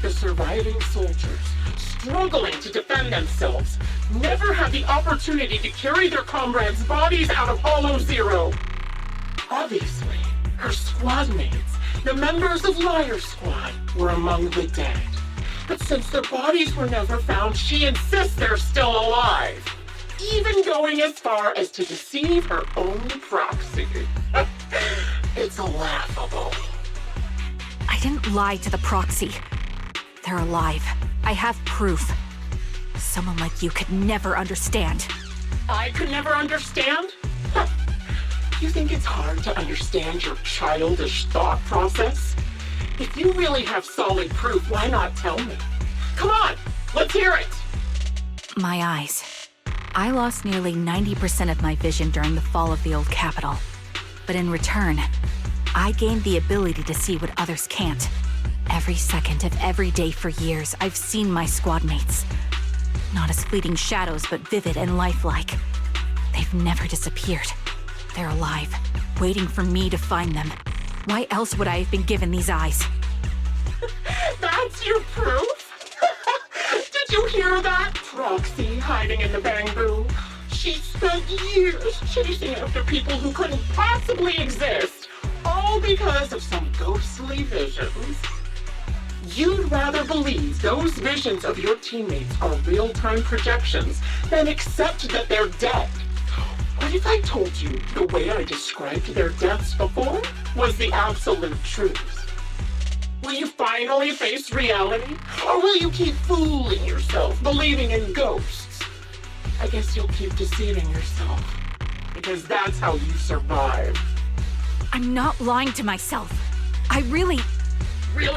The surviving soldiers, struggling to defend themselves, never had the opportunity to carry their comrades' bodies out of Hollow Zero. Obviously, her squad mates, the members of Liar Squad, were among the dead. But since their bodies were never found, she insists they're still alive, even going as far as to deceive her own Proxy. It's laughable. I didn't lie to the Proxy. They're alive. I have proof. Someone like you could never understand. I could never understand? You think it's hard to understand your childish thought process? If you really have solid proof, why not tell me? Come on, let's hear it! My eyes. I lost nearly 90% of my vision during the fall of the old capital. But in return, I gained the ability to see what others can't. Every second of every day for years, I've seen my squad mates. Not as fleeting shadows, but vivid and lifelike. They've never disappeared. They're alive, waiting for me to find them. Why else would I have been given these eyes? That's your proof? Did you hear that? Proxy hiding in the Bangboo. She spent years chasing after people who couldn't possibly exist, all because of some ghostly visions. You'd rather believe those visions of your teammates are real-time projections than accept that they're dead. What if I told you the way I described their deaths before was the absolute truth? Will you finally face reality? Or will you keep fooling yourself, believing in ghosts? I guess you'll keep deceiving yourself, because that's how you survive. I'm not lying to myself. I really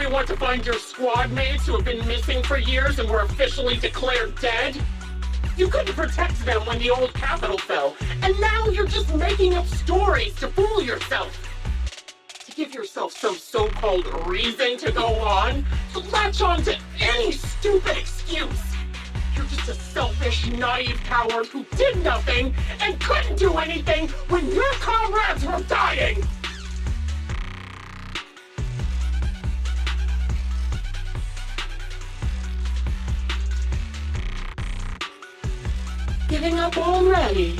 want to find your squad mates who have been missing for years and were officially declared dead? You couldn't protect them when the old capital fell, and now you're just making up stories to fool yourself. To give yourself some so-called reason to go on, to latch on to any stupid excuse. You're just a selfish, foolish, naive coward who did nothing and couldn't do anything when your comrades were dying! Giving up already?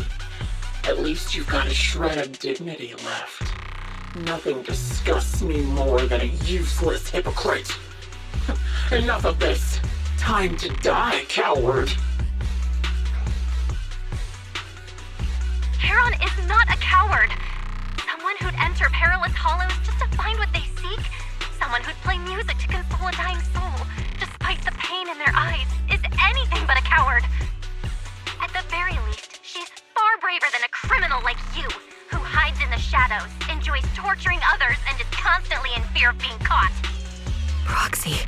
At least you've got a shred of dignity left. Nothing disgusts me more than a useless hypocrite. Enough of this. Time to die, coward. Charon is not a coward. Someone who'd enter perilous hollows just to find what they seek. Someone who'd play music to console a dying soul, despite the pain in their eyes, is anything but a coward. At the very least, she's far braver than a criminal like you, who hides in the shadows, enjoys torturing others, and is constantly in fear of being caught. Proxy,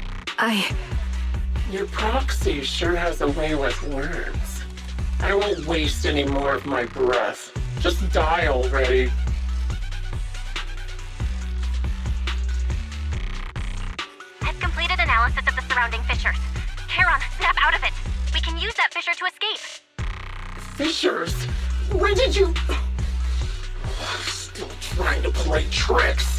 Your proxy sure has a way with words. I won't waste any more of my breath. Just die already. I've completed analysis of the surrounding fissures. Charon, snap out of it. We can use that fissure to escape. Fissures? When did you... Still trying to play tricks.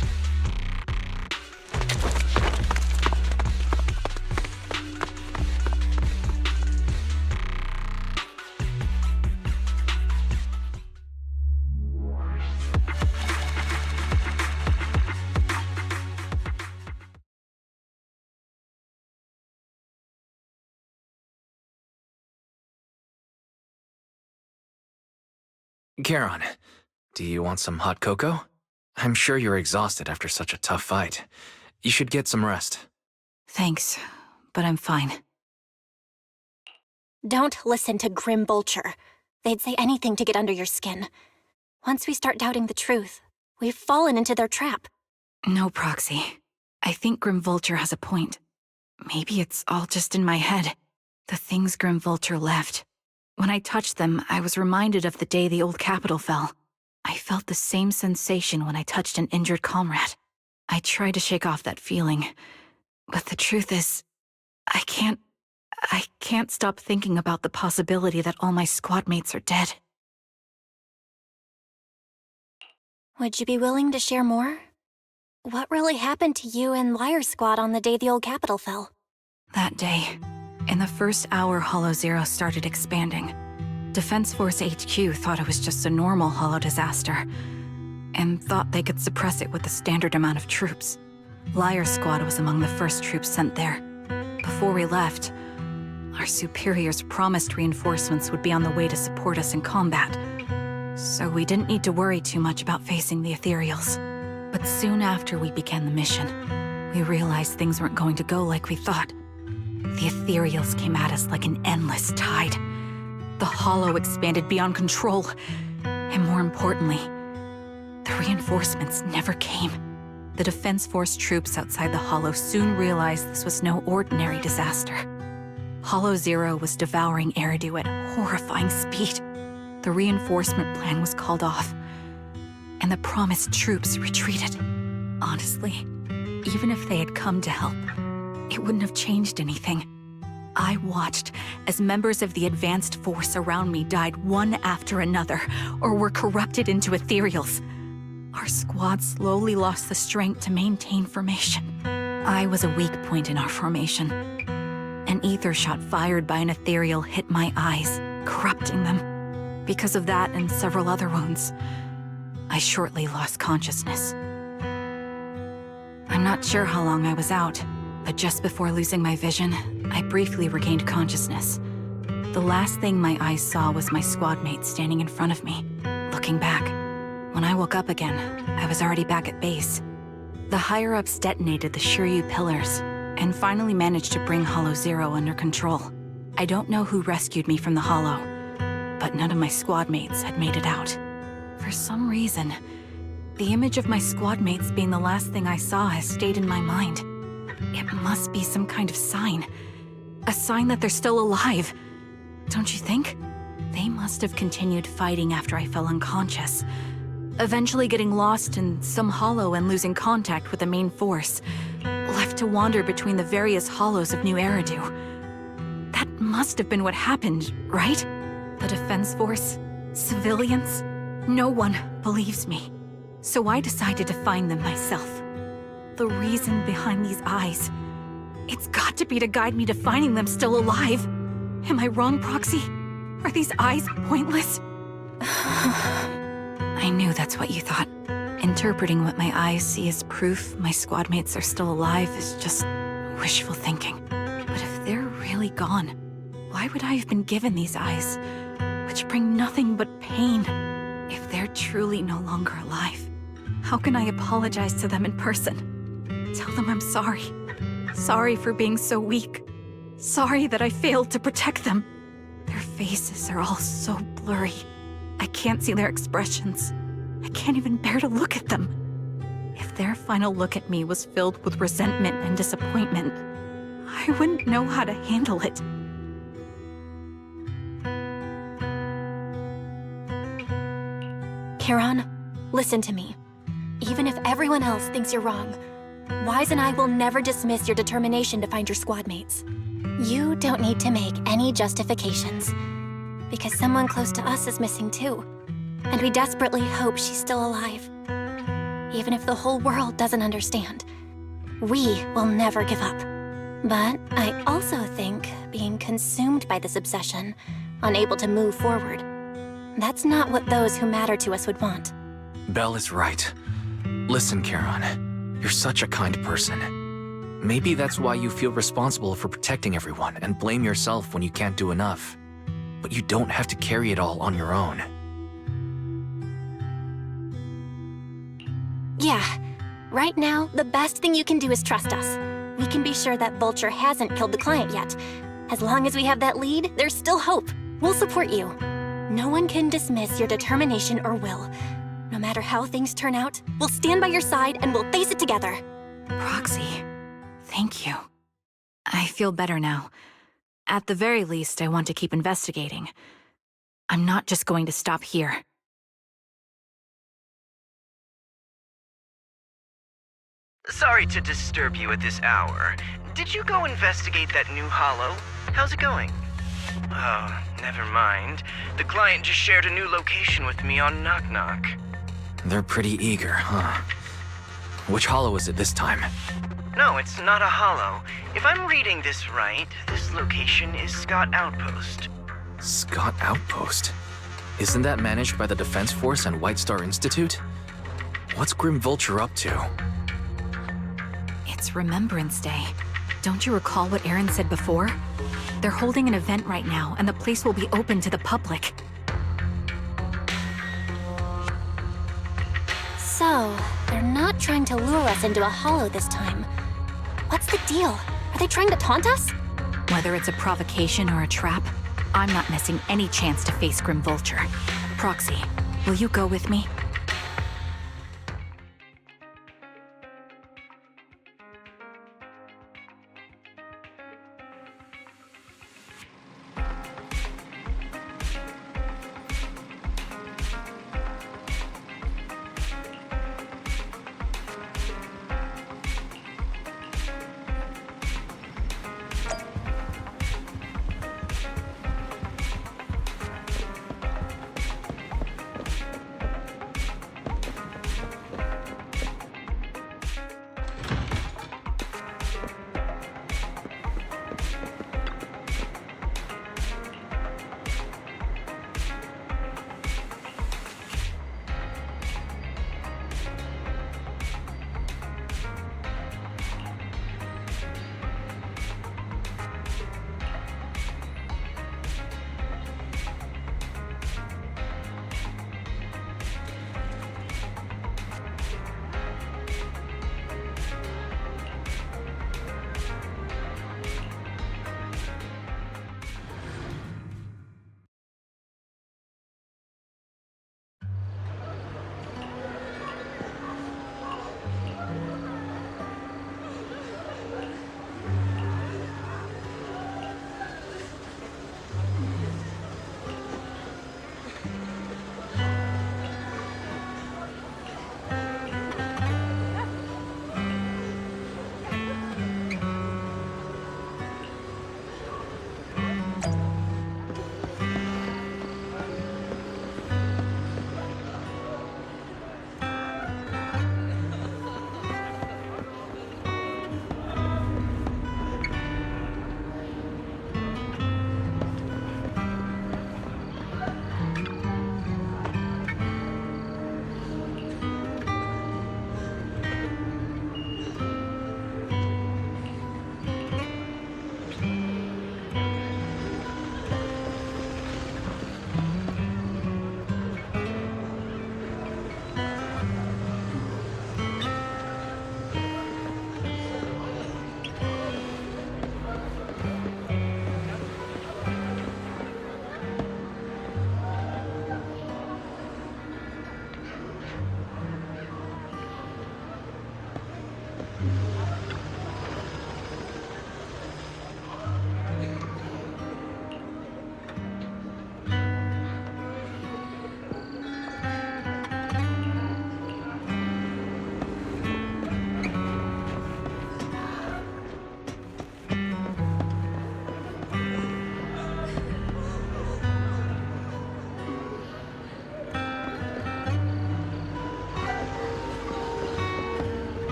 Charon, do you want some hot cocoa? I'm sure you're exhausted after such a tough fight. You should get some rest. thanks, but I'm fine. Don't listen to Grim Vulture. They'd say anything to get under your skin. Once we start doubting the truth, we've fallen into their trap. No, Proxy. I think Grim Vulture has a point. Maybe it's all just in my head. The things Grim Vulture left. When I touched them, I was reminded of the day the old capital fell. I felt the same sensation when I touched an injured comrade. I tried to shake off that feeling, but the truth is, I can't stop thinking about the possibility that all my squad mates are dead. Would you be willing to share more? What really happened to you and Liar Squad on the day the old capital fell? That day, in the first hour Hollow Zero started expanding, Defense Force HQ thought it was just a normal Hollow disaster, and thought they could suppress it with a standard amount of troops. Liar Squad was among the first troops sent there. Before we left, our superiors promised reinforcements would be on the way to support us in combat, so we didn't need to worry too much about facing the Ethereals. But soon after we began the mission, we realized things weren't going to go like we thought. The Ethereals came at us like an endless tide. The Hollow expanded beyond control, and more importantly, the reinforcements never came. The Defense Force troops outside the Hollow soon realized this was no ordinary disaster. Hollow Zero was devouring Eridu at horrifying speed. The reinforcement plan was called off, and the promised troops retreated. Honestly, even if they had come to help, it wouldn't have changed anything. I watched as members of the advanced force around me died one after another, or were corrupted into Ethereals. Our squad slowly lost the strength to maintain formation. I was a weak point in our formation. An ether shot fired by an Ethereal hit my eyes, corrupting them. Because of that and several other wounds, I shortly lost consciousness. I'm not sure how long I was out, but just before losing my vision, I briefly regained consciousness. The last thing my eyes saw was my squad mate standing in front of me, looking back. When I woke up again, I was already back at base. The higher-ups detonated the Shiryu pillars, and finally managed to bring Hollow Zero under control. I don't know who rescued me from the Hollow, but none of my squad mates had made it out. For some reason, the image of my squad mates being the last thing I saw has stayed in my mind. It must be some kind of sign. A sign that they're still alive. Don't you think? They must have continued fighting after I fell unconscious, eventually getting lost in some hollow and losing contact with the main force, left to wander between the various hollows of New Eridu. That must have been what happened, right? The Defense Force, civilians, no one believes me. So I decided to find them myself. The reason behind these eyes, it's got to be to guide me to finding them still alive. Am I wrong, Proxy? Are these eyes pointless? I knew that's what you thought. Interpreting what my eyes see as proof my squad mates are still alive is just wishful thinking. But if they're really gone, why would I have been given these eyes, which bring nothing but pain? If they're truly no longer alive, how can I apologize to them in person? Tell them I'm sorry. Sorry for being so weak. Sorry that I failed to protect them. Their faces are all so blurry. I can't see their expressions. I can't even bear to look at them. If their final look at me was filled with resentment and disappointment, I wouldn't know how to handle it. Charon, listen to me. Even if everyone else thinks you're wrong, Wise and I will never dismiss your determination to find your squad mates. You don't need to make any justifications, because someone close to us is missing too, and we desperately hope she's still alive. Even if the whole world doesn't understand, we will never give up. But I also think being consumed by this obsession, unable to move forward, that's not what those who matter to us would want. Belle is right. Listen, Charon, you're such a kind person. Maybe that's why you feel responsible for protecting everyone and blame yourself when you can't do enough. But you don't have to carry it all on your own. Yeah, right now, the best thing you can do is trust us. We can be sure that Vulture hasn't killed the client yet. As long as we have that lead, there's still hope. We'll support you. No one can dismiss your determination or will. No matter how things turn out, we'll stand by your side and we'll face it together. Proxy, thank you. I feel better now. At the very least, I want to keep investigating. I'm not just going to stop here. Sorry to disturb you at this hour. Did you go investigate that new holo? How's it going? Oh, never mind. The client just shared a new location with me on Knock Knock. They're pretty eager, huh? Which holo is it this time? No, it's not a holo. If I'm reading this right, this location is Scott Outpost. Scott Outpost? Isn't that managed by the Defense Force and White Star Institute? What's Grim Vulture up to? It's Remembrance Day. Don't you recall what Aaron said before? They're holding an event right now, and the place will be open to the public. So, they're not trying to lure us into a holo this time. What's the deal? Are they trying to taunt us? Whether it's a provocation or a trap, I'm not missing any chance to face Grim Vulture. Proxy, will you go with me?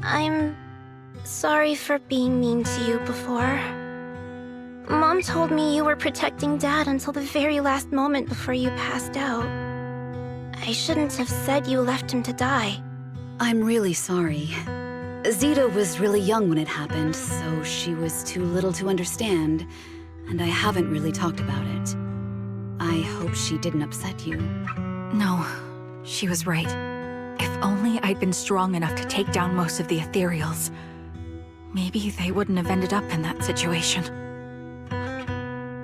I'm sorry for being mean to you before. Mom told me you were protecting Dad until the very last moment before you passed out. I shouldn't have said you left him to die. I'm really sorry. Zita was really young when it happened, so she was too little to understand, and I haven't really talked about it. I hope she didn't upset you. No, she was right. If only I'd been strong enough to take down most of the Ethereals. Maybe they wouldn't have ended up in that situation.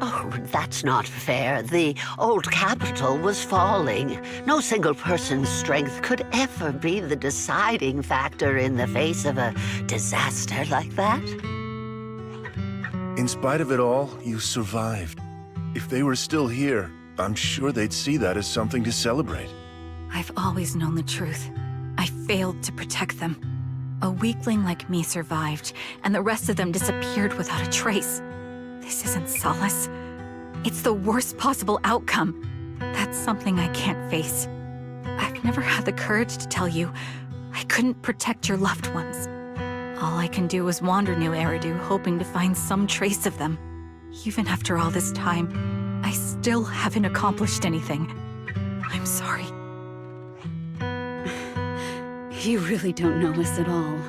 Oh, that's not fair. The old capital was falling. No single person's strength could ever be the deciding factor in the face of a disaster like that. In spite of it all, you survived. If they were still here, I'm sure they'd see that as something to celebrate. I've always known the truth. I failed to protect them. A weakling like me survived, and the rest of them disappeared without a trace. This isn't solace. It's the worst possible outcome. That's something I can't face. I've never had the courage to tell you I couldn't protect your loved ones. All I can do is wander New Eridu, hoping to find some trace of them. Even after all this time, I still haven't accomplished anything. I'm sorry. You really don't know us at all.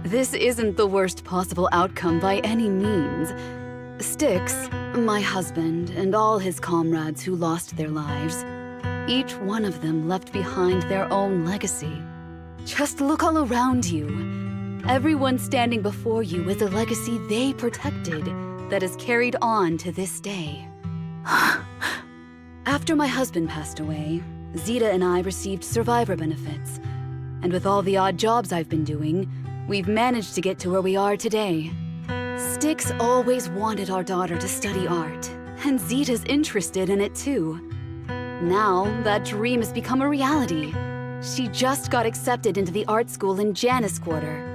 This isn't the worst possible outcome by any means. Styx, my husband, and all his comrades who lost their lives, each one of them left behind their own legacy. Just look all around you. Everyone standing before you is a legacy they protected that is carried on to this day. After my husband passed away, Zita and I received survivor benefits. And with all the odd jobs I've been doing, we've managed to get to where we are today. Styx always wanted our daughter to study art, and Zita's interested in it too. Now, that dream has become a reality. She just got accepted into the art school in Janus Quarter.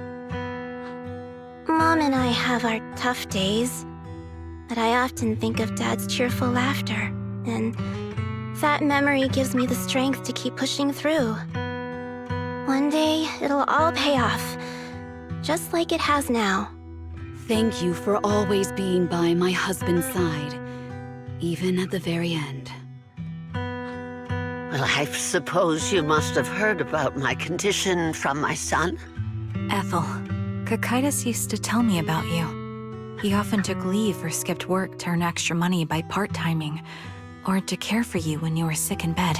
Mom and I have our tough days, but I often think of Dad's cheerful laughter, and that memory gives me the strength to keep pushing through. One day, it'll all pay off, just like it has now. Thank you for always being by my husband's side, even at the very end. Well, I suppose you must have heard about my condition from my son. Ethel, Kakaitis used to tell me about you. He often took leave or skipped work to earn extra money by part-timing, or to care for you when you were sick in bed.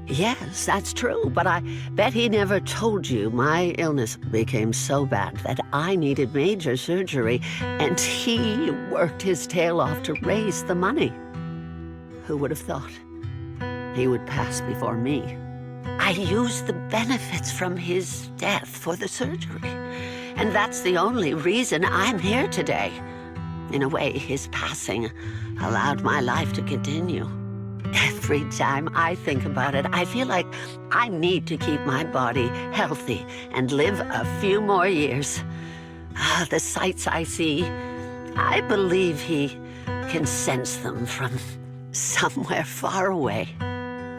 Yes, that's true, but I bet he never told you my illness became so bad that I needed major surgery, and he worked his tail off to raise the money. Who would have thought he would pass before me? I used the benefits from his death for the surgery, and that's the only reason I'm here today. In a way, his passing allowed my life to continue. Every time I think about it, I feel like I need to keep my body healthy and live a few more years. The sights I see, I believe he can sense them from somewhere far away.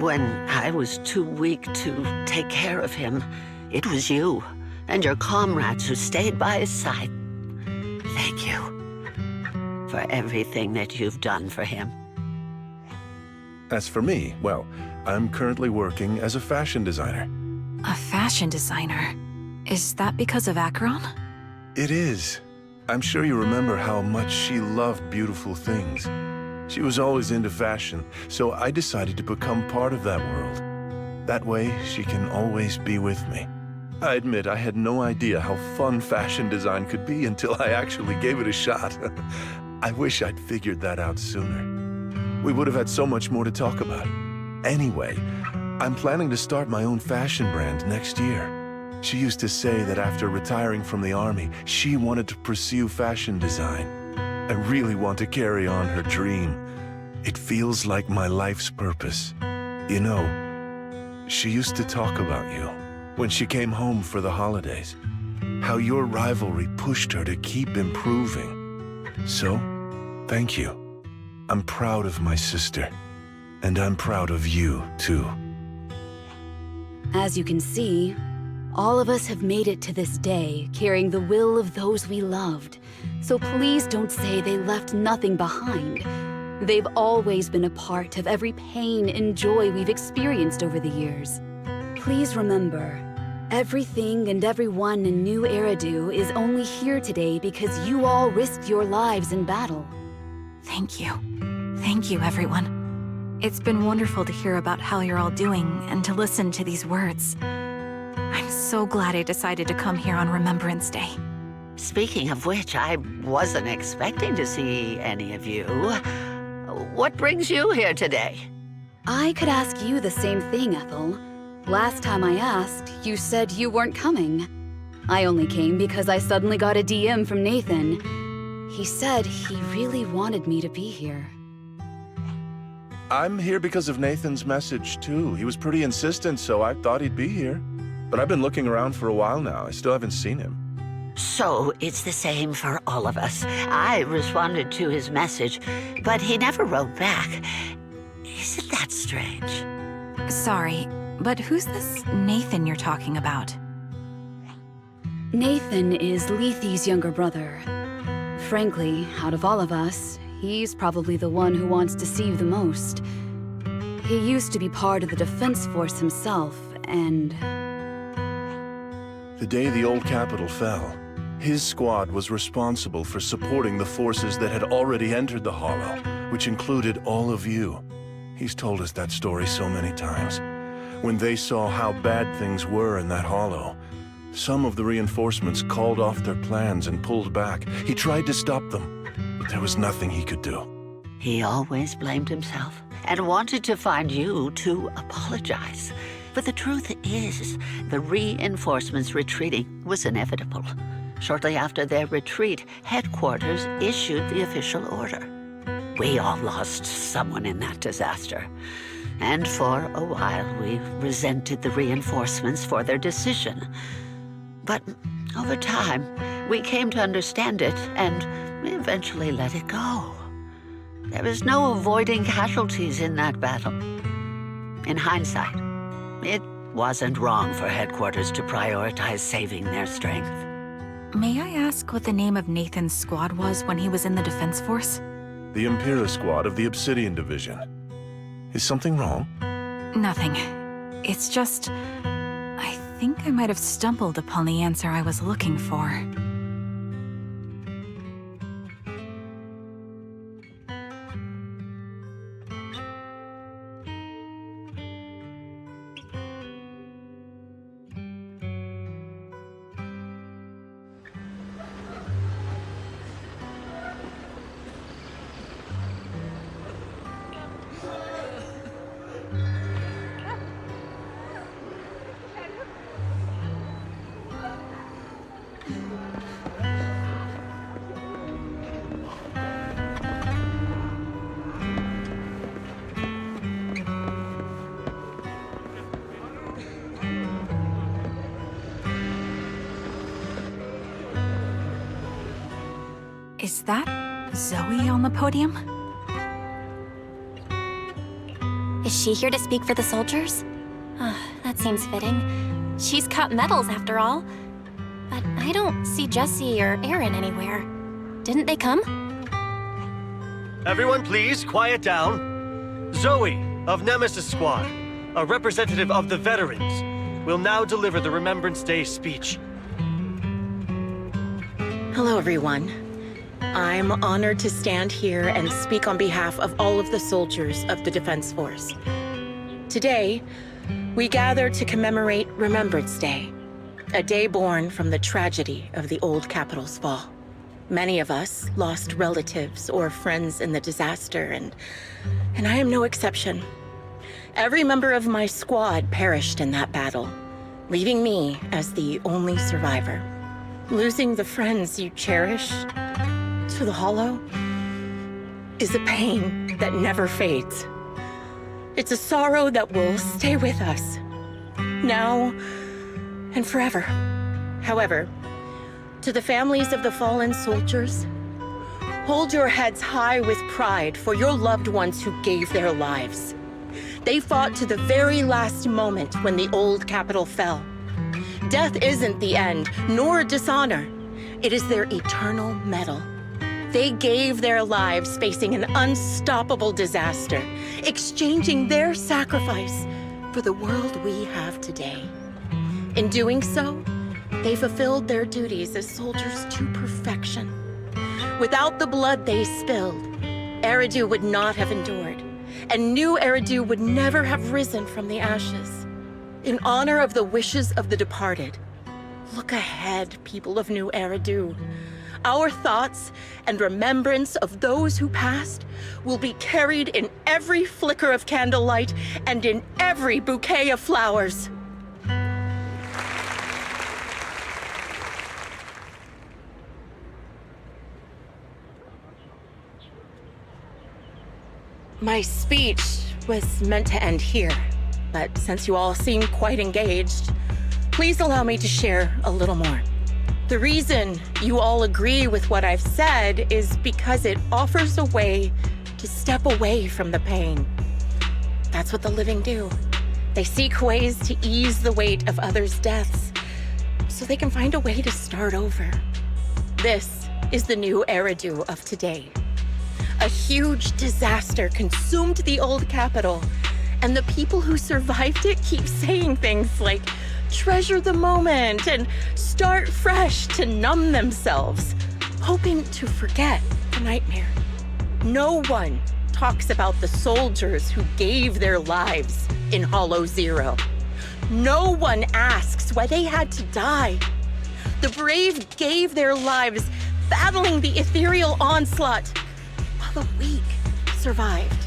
When I was too weak to take care of him, it was you and your comrades who stayed by his side. Thank you for everything that you've done for him. As for me, well, I'm currently working as a fashion designer. A fashion designer? Is that because of Acheron? It is. I'm sure you remember how much she loved beautiful things. She was always into fashion, so I decided to become part of that world. That way, she can always be with me. I admit I had no idea how fun fashion design could be until I actually gave it a shot. I wish I'd figured that out sooner. We would have had so much more to talk about. Anyway, I'm planning to start my own fashion brand next year. She used to say that after retiring from the army, she wanted to pursue fashion design. I really want to carry on her dream. It feels like my life's purpose. You know, she used to talk about you when she came home for the holidays. How your rivalry pushed her to keep improving. So, thank you. I'm proud of my sister, and I'm proud of you, too. As you can see, All of us have made it to this day, carrying the will of those we loved. So please don't say they left nothing behind. They've always been a part of every pain and joy we've experienced over the years. Please remember, everything and everyone in New Eridu is only here today because you all risked your lives in battle. Thank you. Thank you, everyone. It's been wonderful to hear about how you're all doing and to listen to these words. I'm so glad I decided to come here on Remembrance Day. Speaking of which, I wasn't expecting to see any of you. What brings you here today? I could ask you the same thing, Ethel. Last time I asked, you said you weren't coming. I only came because I suddenly got a DM from Nathan. He said he really wanted me to be here. I'm here because of Nathan's message, too. He was pretty insistent, so I thought he'd be here. But I've been looking around for a while now. I still haven't seen him. So it's the same for all of us. I responded to his message, but he never wrote back. Isn't that strange? Sorry, but who's this Nathan you're talking about? Nathan is Lethe's younger brother. Frankly, out of all of us, he's probably the one who wants to see you the most. He used to be part of the defense force himself, and... The day the old capital fell, his squad was responsible for supporting the forces that had already entered the Hollow, which included all of you. He's told us that story so many times. When they saw how bad things were in that Hollow, some of the reinforcements called off their plans and pulled back. He tried to stop them, but there was nothing he could do. He always blamed himself and wanted to find you to apologize. But the truth is, the reinforcements retreating was inevitable. Shortly after their retreat, headquarters issued the official order. We all lost someone in that disaster. And for a while, we resented the reinforcements for their decision. But over time, we came to understand it, and we eventually let it go. There was no avoiding casualties in that battle. In hindsight, it wasn't wrong for headquarters to prioritize saving their strength. May I ask what the name of Nathan's squad was when he was in the Defense Force? The Impera squad of the Obsidian Division. Is something wrong? Nothing. It's just... I think I might have stumbled upon the answer I was looking for. Is that Zoe on the podium? Is she here to speak for the soldiers? That seems fitting. She's cut medals after all. But I don't see Jesse or Aaron anywhere. Didn't they come? Everyone please, quiet down. Zoe, of Nemesis Squad, a representative of the veterans, will now deliver the Remembrance Day speech. Hello, everyone. I'm honored to stand here and speak on behalf of all of the soldiers of the Defense Force. Today, we gather to commemorate Remembrance Day, a day born from the tragedy of the old capital's fall. Many of us lost relatives or friends in the disaster, and I am no exception. Every member of my squad perished in that battle, leaving me as the only survivor. Losing the friends you cherished to the Hollow is a pain that never fades. It's a sorrow that will stay with us, now and forever. However, to the families of the fallen soldiers, hold your heads high with pride for your loved ones who gave their lives. They fought to the very last moment when the old capital fell. Death isn't the end, nor dishonor. It is their eternal mettle. They gave their lives facing an unstoppable disaster, exchanging their sacrifice for the world we have today. In doing so, they fulfilled their duties as soldiers to perfection. Without the blood they spilled, Eridu would not have endured, and new Eridu would never have risen from the ashes. In honor of the wishes of the departed, look ahead, people of New Eridu. Our thoughts and remembrance of those who passed will be carried in every flicker of candlelight and in every bouquet of flowers. My speech was meant to end here, but since you all seem quite engaged, please allow me to share a little more. The reason you all agree with what I've said is because it offers a way to step away from the pain. That's what the living do. They seek ways to ease the weight of others' deaths, so they can find a way to start over. This is the new Eridu of today. A huge disaster consumed the old capital, and the people who survived it keep saying things like, treasure the moment and start fresh to numb themselves, hoping to forget the nightmare. No one talks about the soldiers who gave their lives in Hollow Zero. No one asks why they had to die. The brave gave their lives battling the ethereal onslaught, while the weak survived.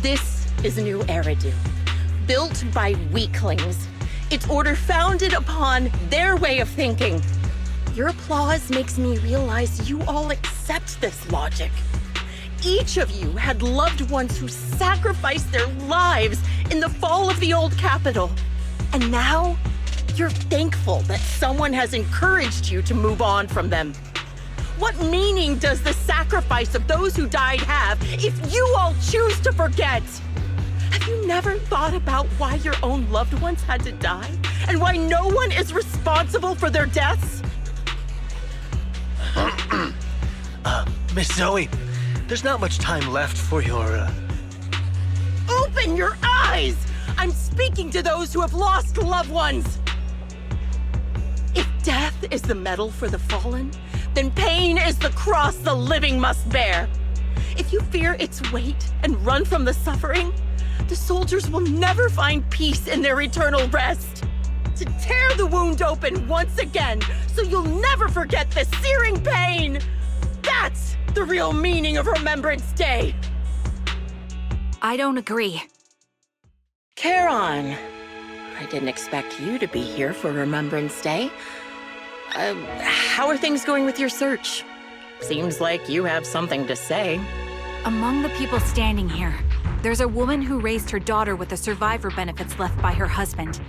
This is New Eridu, built by weaklings. Its order founded upon their way of thinking. Your applause makes me realize you all accept this logic. Each of you had loved ones who sacrificed their lives in the fall of the old capital. And now, you're thankful that someone has encouraged you to move on from them. What meaning does the sacrifice of those who died have if you all choose to forget? Have you never thought about why your own loved ones had to die? And why no one is responsible for their deaths? Miss Zoe, there's not much time left for your, Open your eyes! I'm speaking to those who have lost loved ones! If death is the medal for the fallen, then pain is the cross the living must bear. If you fear its weight and run from the suffering, the soldiers will never find peace in their eternal rest. To tear the wound open once again, so you'll never forget the searing pain! That's the real meaning of Remembrance Day! I don't agree. Charon, I didn't expect you to be here for Remembrance Day. How are things going with your search? Seems like you have something to say. Among the people standing here, there's a woman who raised her daughter with the survivor benefits left by her husband.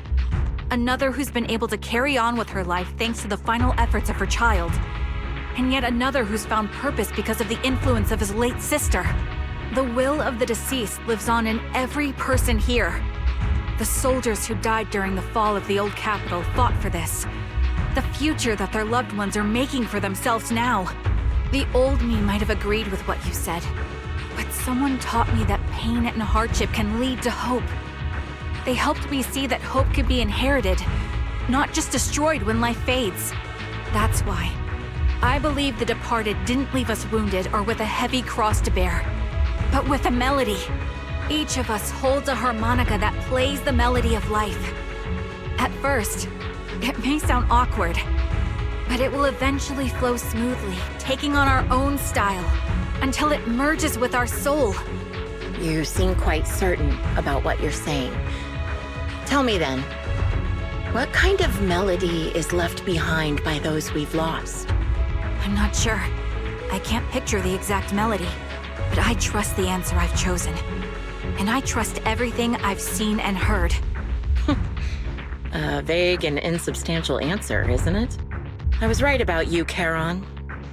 Another who's been able to carry on with her life thanks to the final efforts of her child. And yet another who's found purpose because of the influence of his late sister. The will of the deceased lives on in every person here. The soldiers who died during the fall of the old capital fought for this. The future that their loved ones are making for themselves now. The old me might have agreed with what you said, but someone taught me that pain and hardship can lead to hope. They helped me see that hope could be inherited, not just destroyed when life fades. That's why I believe the departed didn't leave us wounded or with a heavy cross to bear, but with a melody. Each of us holds a harmonica that plays the melody of life. At first, it may sound awkward, but it will eventually flow smoothly, taking on our own style, until it merges with our soul. You seem quite certain about what you're saying. Tell me then, what kind of melody is left behind by those we've lost? I'm not sure. I can't picture the exact melody, but I trust the answer I've chosen. And I trust everything I've seen and heard. A vague and insubstantial answer, isn't it? I was right about you, Charon.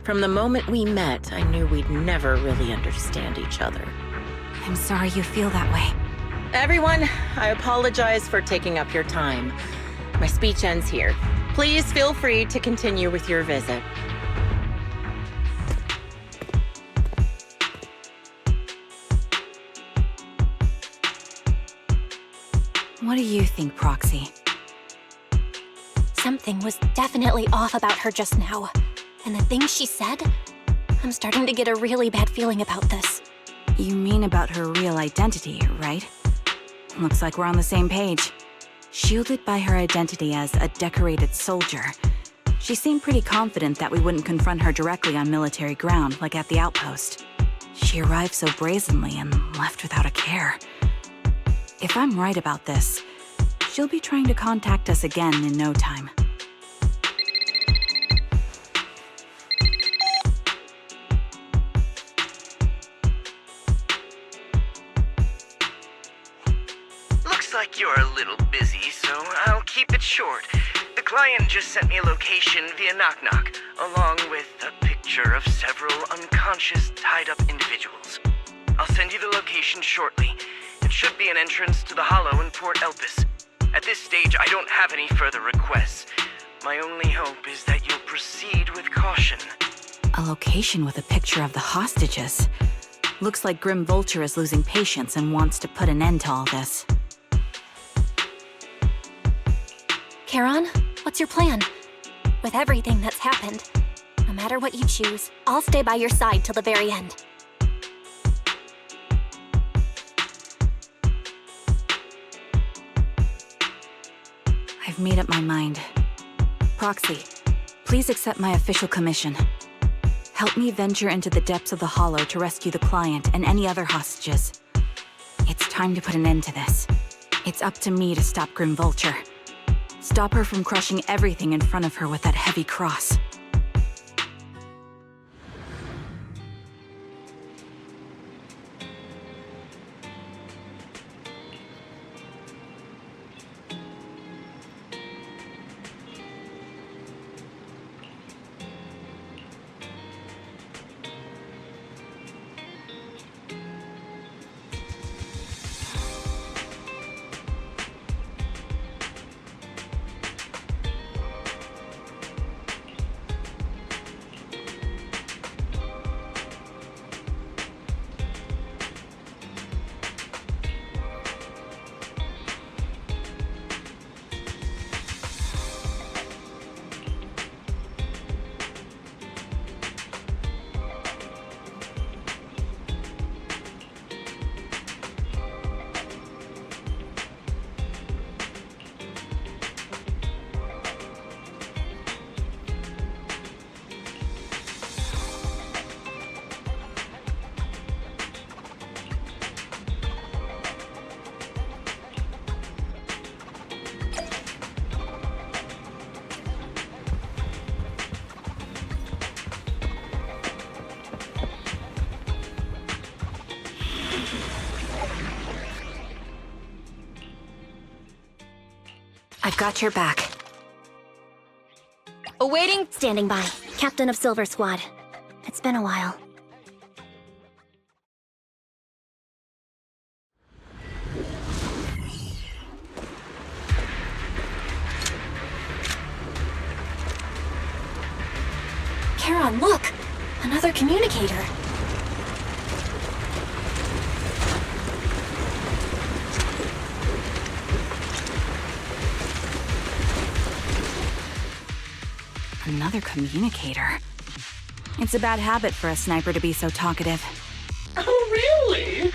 From the moment we met, I knew we'd never really understand each other. I'm sorry you feel that way. Everyone, I apologize for taking up your time. My speech ends here. Please feel free to continue with your visit. What do you think, Proxy? Something was definitely off about her just now. And the things she said, I'm starting to get a really bad feeling about this. You mean about her real identity, right? Looks like we're on the same page. Shielded by her identity as a decorated soldier, she seemed pretty confident that we wouldn't confront her directly on military ground like at the outpost. She arrived so brazenly and left without a care. If I'm right about this, she'll be trying to contact us again in no time. Looks like you're a little busy, so I'll keep it short. The client just sent me a location via Knock Knock, along with a picture of several unconscious, tied-up individuals. I'll send you the location shortly. It should be an entrance to the Hollow in Port Elpis. At this stage, I don't have any further requests. My only hope is that you'll proceed with caution. A location with a picture of the hostages. Looks like Grim Vulture is losing patience and wants to put an end to all this. Charon, what's your plan? With everything that's happened, no matter what you choose, I'll stay by your side till the very end. I've made up my mind. Proxy, please accept my official commission. Help me venture into the depths of the Hollow to rescue the client and any other hostages. It's time to put an end to this. It's up to me to stop Grim Vulture. Stop her from crushing everything in front of her with that heavy cross. I've got your back. Awaiting. Standing by. Captain of Silver Squad. It's been a while. Charon, look! Another communicator. Another communicator. It's a bad habit for a sniper to be so talkative. Oh, really?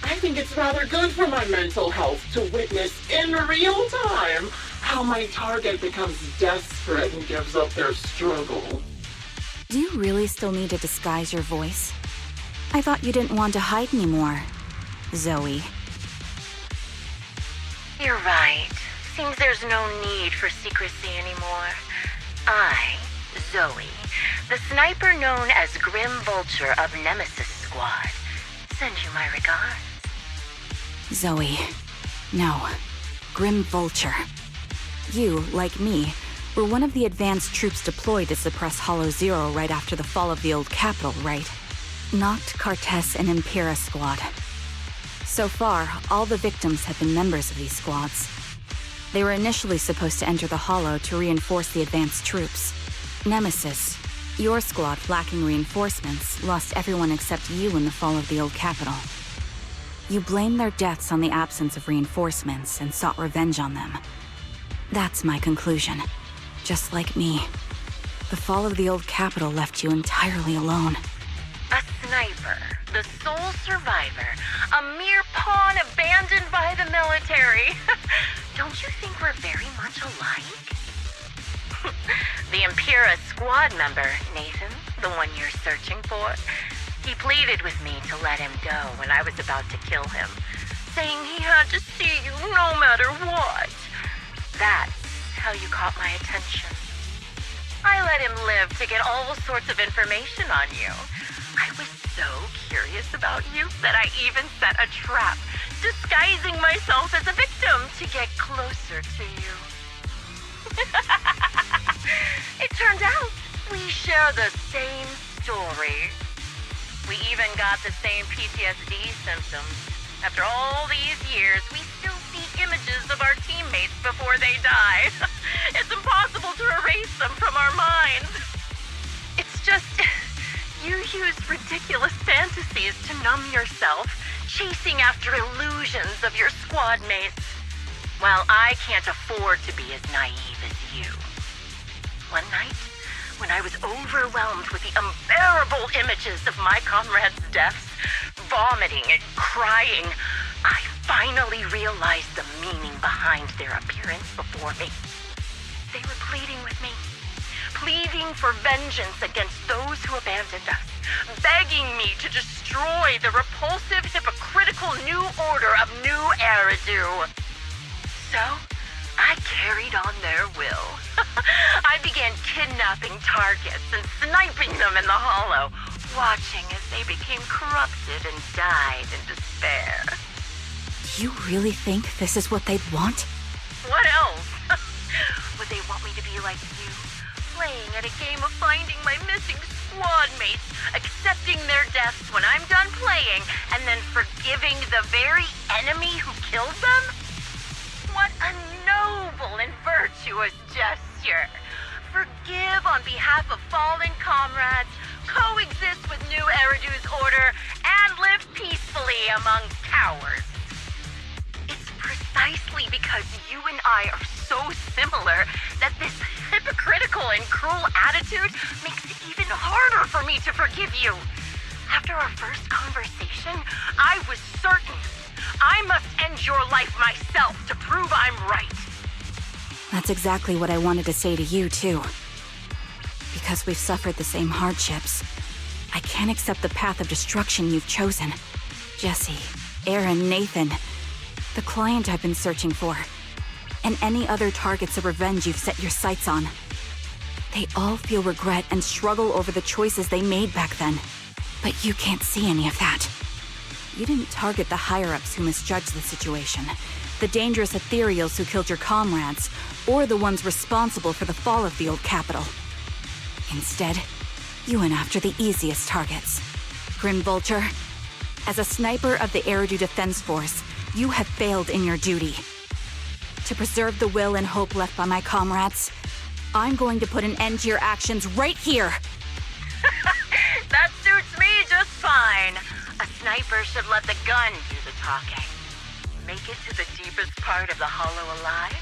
I think it's rather good for my mental health to witness in real time how my target becomes desperate and gives up their struggle. Do you really still need to disguise your voice? I thought you didn't want to hide anymore, Zoe. You're right. Seems there's no need for secrecy anymore. I, Zoe, the sniper known as Grim Vulture of Nemesis Squad, send you my regards. Zoe. No. Grim Vulture. You, like me, were one of the advanced troops deployed to suppress Hollow Zero right after the fall of the old capital, right? Noct, Cartes, and Impera Squad. So far, all the victims have been members of these squads. They were initially supposed to enter the Hollow to reinforce the advanced troops. Nemesis, your squad lacking reinforcements, lost everyone except you in the fall of the old capital. You blamed their deaths on the absence of reinforcements and sought revenge on them. That's my conclusion. Just like me. The fall of the old capital left you entirely alone. A sniper, the sole survivor, a mere pawn abandoned by the military. Don't you think we're very much alike? The Impera squad member, Nathan, the one you're searching for, he pleaded with me to let him go when I was about to kill him, saying he had to see you no matter what. That's how you caught my attention. I let him live to get all sorts of information on you. I was so curious about you that I even set a trap, disguising myself as a victim to get closer to you. It turned out we share the same story. We even got the same PTSD symptoms. After all these years, we still see images of our teammates before they die. It's impossible to erase them from our minds. It's just, you use ridiculous fantasies to numb yourself, chasing after illusions of your squad mates. While I can't afford to be as naive as you. One night, when I was overwhelmed with the unbearable images of my comrades' deaths, vomiting and crying, I finally realized the meaning behind their appearance before me. They were pleading with me, pleading for vengeance against those who abandoned us, begging me to destroy the repulsive, hypocritical new order of New Eridu. So, I carried on their will. I began kidnapping targets and sniping them in the Hollow, watching as they became corrupted and died in despair. You really think this is what they'd want? What else? Would they want me to be like you, playing at a game of finding my missing squad mates, accepting their deaths when I'm done playing, and then forgiving the very enemy who killed them? What a noble and virtuous gesture! Forgive on behalf of fallen comrades, coexist with New Eridu's order, and live peacefully among cowards. It's precisely because you and I are so similar that this hypocritical and cruel attitude makes it even harder for me to forgive you. After our first conversation, I was certain I must end your life myself to prove I'm right. That's exactly what I wanted to say to you, too. Because we've suffered the same hardships, I can't accept the path of destruction you've chosen. Jesse, Aaron, Nathan, the client I've been searching for, and any other targets of revenge you've set your sights on. They all feel regret and struggle over the choices they made back then. But you can't see any of that. You didn't target the higher-ups who misjudged the situation, the dangerous Ethereals who killed your comrades, or the ones responsible for the fall of the old capital. Instead, you went after the easiest targets. Grim Vulture, as a sniper of the Eridu Defense Force, you have failed in your duty. To preserve the will and hope left by my comrades, I'm going to put an end to your actions right here! That suits me just fine. A sniper should let the gun do the talking. Make it to the deepest part of the Hollow alive,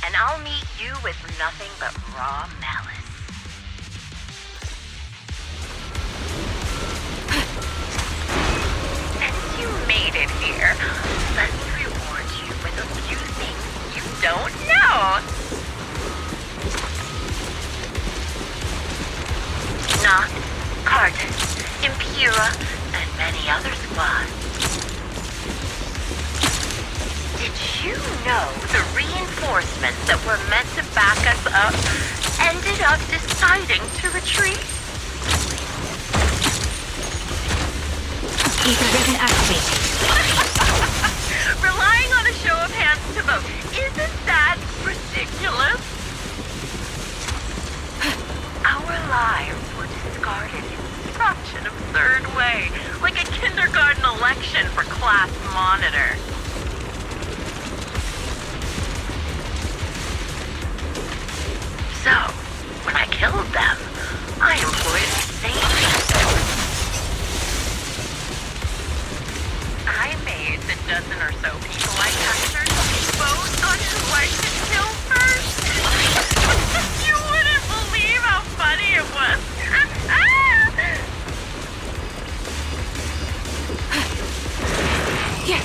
and I'll meet you with nothing but raw malice. Since you made it here, let me reward you with a few things you don't know. Not Cardus, Impera, and many other squads. Did you know the reinforcements that were meant to back us up ended up deciding to retreat? Ether ribbon activated. Relying on a show of hands to vote, isn't that ridiculous? Our lives were discarded in such an absurd way, like a kindergarten election for class monitor. so people like Kaiser vote on who I should kill first. You wouldn't believe how funny it was. Yeah.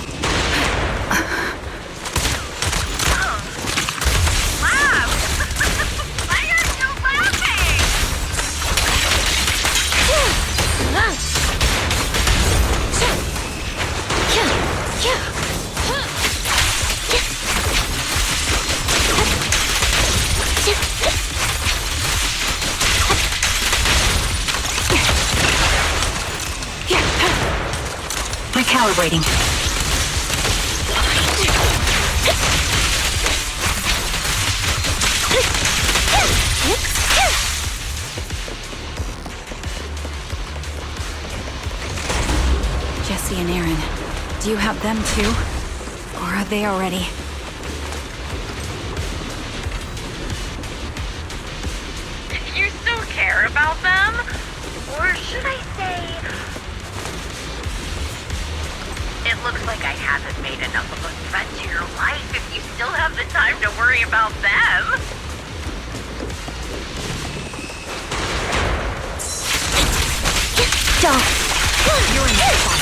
Laugh! Why are you laughing? Recalibrating. Jesse and Aaron, do you have them too? Or are they already? You still care about them? Or should I say... It looks like I haven't made enough of a threat to your life if you still have the time to worry about them. Don't. You're in this one.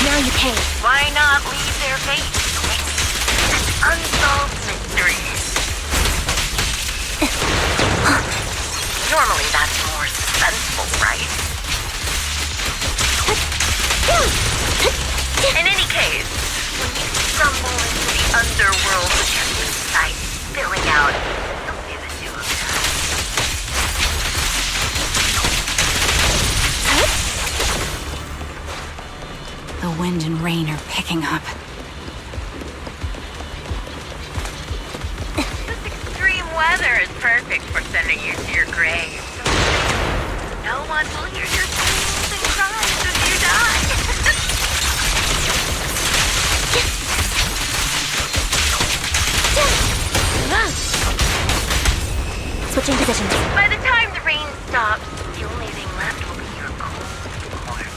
Now you pay. Why not leave their fate an unsolved mystery? Normally that's more suspenseful, right? In any case, when you stumble into the underworld with your insides spilling out, you'll be the two of them. The wind and rain are picking up. This extreme weather is perfect for sending you to your grave. No one will hear your screams and cries if you die. Switching positions. By the time the rain stops, the only thing left will be your cold corpse.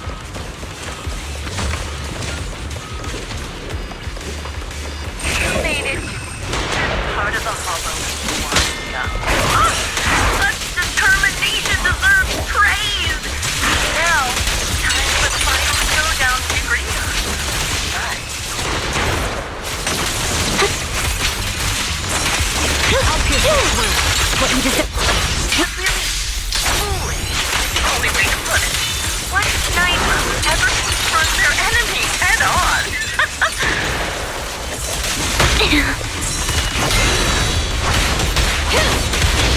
You made it to this part of the hollow you wanted to go. Such determination deserves praise! Now, time for the final showdown to agree on. I'll pierce it through. What you just... Really foolish is the only way to put it. What sniper would ever confront their enemy head on?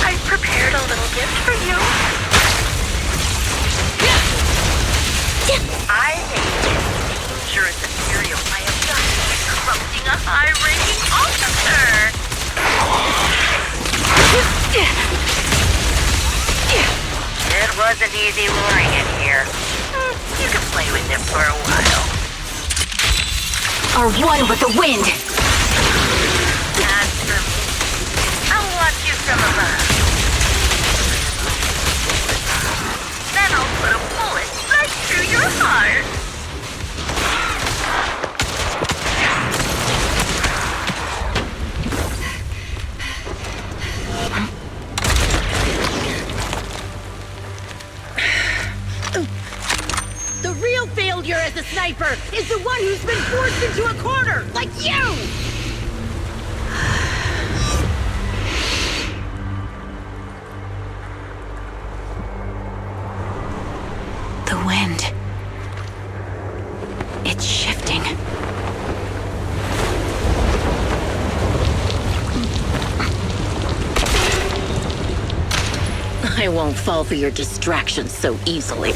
I've prepared a little gift for you. I made this dangerous Ethereal by abducting and corrupting a high-ranking officer. It wasn't easy luring it here. You can play with it for a while. Are one with the wind. As for me, I'll watch you from above. Then I'll put a bullet right through your heart. The real failure as a sniper is the one who's been forced into a corner, like you! The wind. It's shifting. I won't fall for your distractions so easily.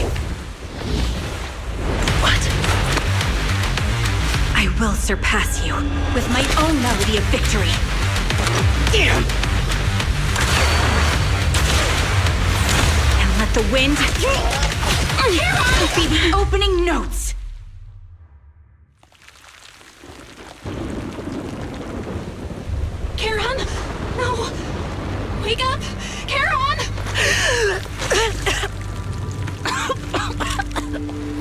I will surpass you with my own melody of victory. And let the wind be the opening notes. Charon? No! Wake up! Charon!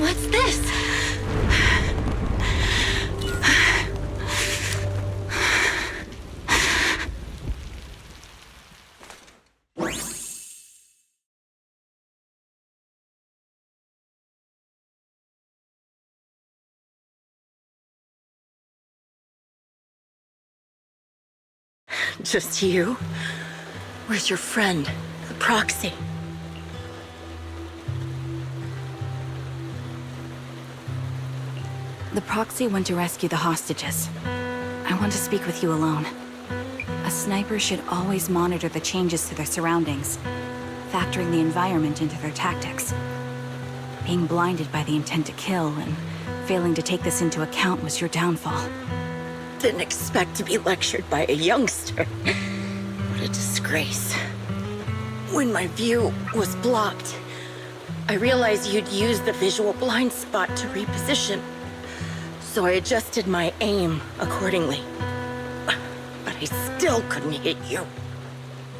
What's this? Just you? Where's your friend, the Proxy? The Proxy went to rescue the hostages. I want to speak with you alone. A sniper should always monitor the changes to their surroundings, factoring the environment into their tactics. Being blinded by the intent to kill and failing to take this into account was your downfall. Didn't expect to be lectured by a youngster. What a disgrace. When my view was blocked, I realized you'd used the visual blind spot to reposition. So I adjusted my aim accordingly. But I still couldn't hit you.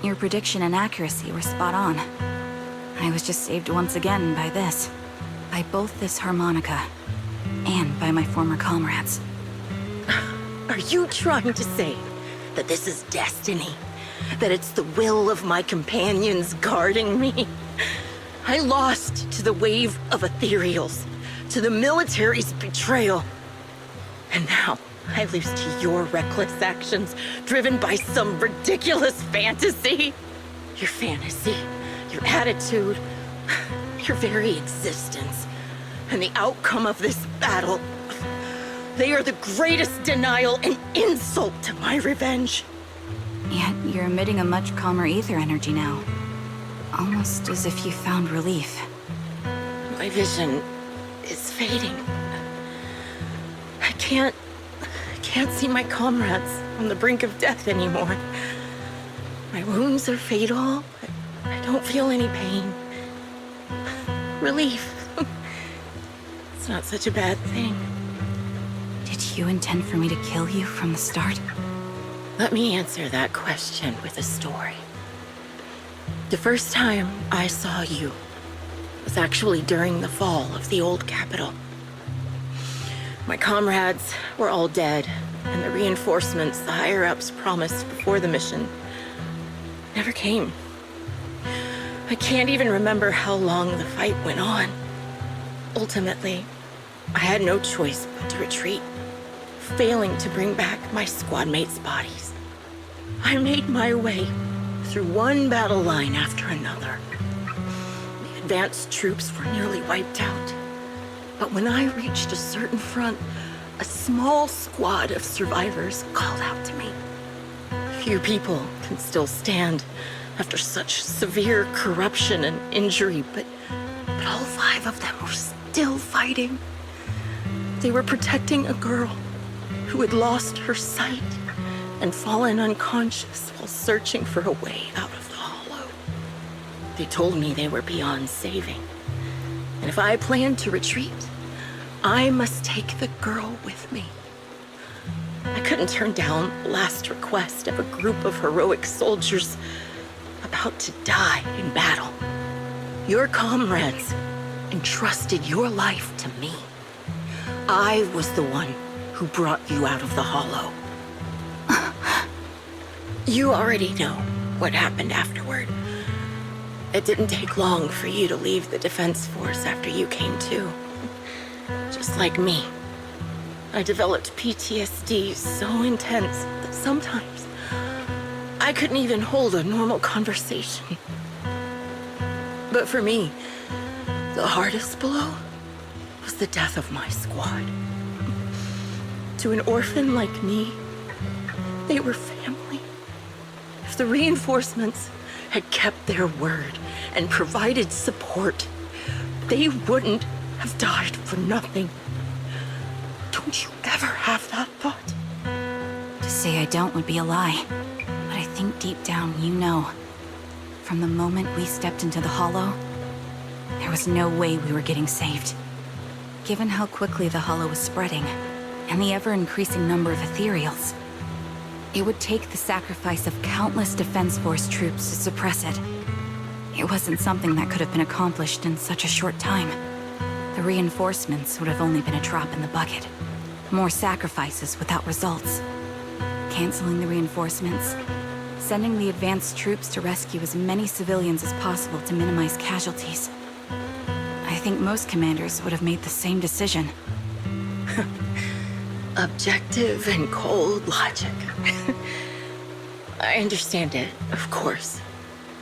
Your prediction and accuracy were spot on. I was just saved once again by this. By both this harmonica, and by my former comrades. Are you trying to say that this is destiny? That it's the will of my companions guarding me? I lost to the wave of Ethereals, to the military's betrayal. And now I lose to your reckless actions, driven by some ridiculous fantasy. Your fantasy, your attitude, your very existence, and the outcome of this battle. They are the greatest denial and insult to my revenge. Yet you're emitting a much calmer ether energy now. Almost as if you found relief. My vision is fading. I can't see my comrades on the brink of death anymore. My wounds are fatal. I don't feel any pain. Relief. It's not such a bad thing. Did you intend for me to kill you from the start? Let me answer that question with a story. The first time I saw you was actually during the fall of the old capital. My comrades were all dead, and the reinforcements the higher-ups promised before the mission never came. I can't even remember how long the fight went on. Ultimately, I had no choice but to retreat, failing to bring back my squad mates' bodies. I made my way through one battle line after another. The advanced troops were nearly wiped out. But when I reached a certain front, a small squad of survivors called out to me. Few people can still stand after such severe corruption and injury, but all 5 of them were still fighting. They were protecting a girl who had lost her sight and fallen unconscious while searching for a way out of the hollow. They told me they were beyond saving, and if I planned to retreat, I must take the girl with me. I couldn't turn down the last request of a group of heroic soldiers about to die in battle. Your comrades entrusted your life to me. I was the one who brought you out of the hollow. You already know what happened afterward. It didn't take long for you to leave the Defense Force after you came to. Just like me. I developed PTSD so intense that sometimes I couldn't even hold a normal conversation. But for me, the hardest blow was the death of my squad. To an orphan like me, they were family. If the reinforcements had kept their word and provided support, they wouldn't have died for nothing. Don't you ever have that thought? To say I don't would be a lie, but I think deep down you know. From the moment we stepped into the hollow, there was no way we were getting saved. Given how quickly the hollow was spreading, and the ever-increasing number of Ethereals, it would take the sacrifice of countless Defense Force troops to suppress it. It wasn't something that could have been accomplished in such a short time. The reinforcements would have only been a drop in the bucket. More sacrifices without results. Canceling the reinforcements, sending the advanced troops to rescue as many civilians as possible to minimize casualties. I think most commanders would have made the same decision. Objective and cold logic. I understand it, of course.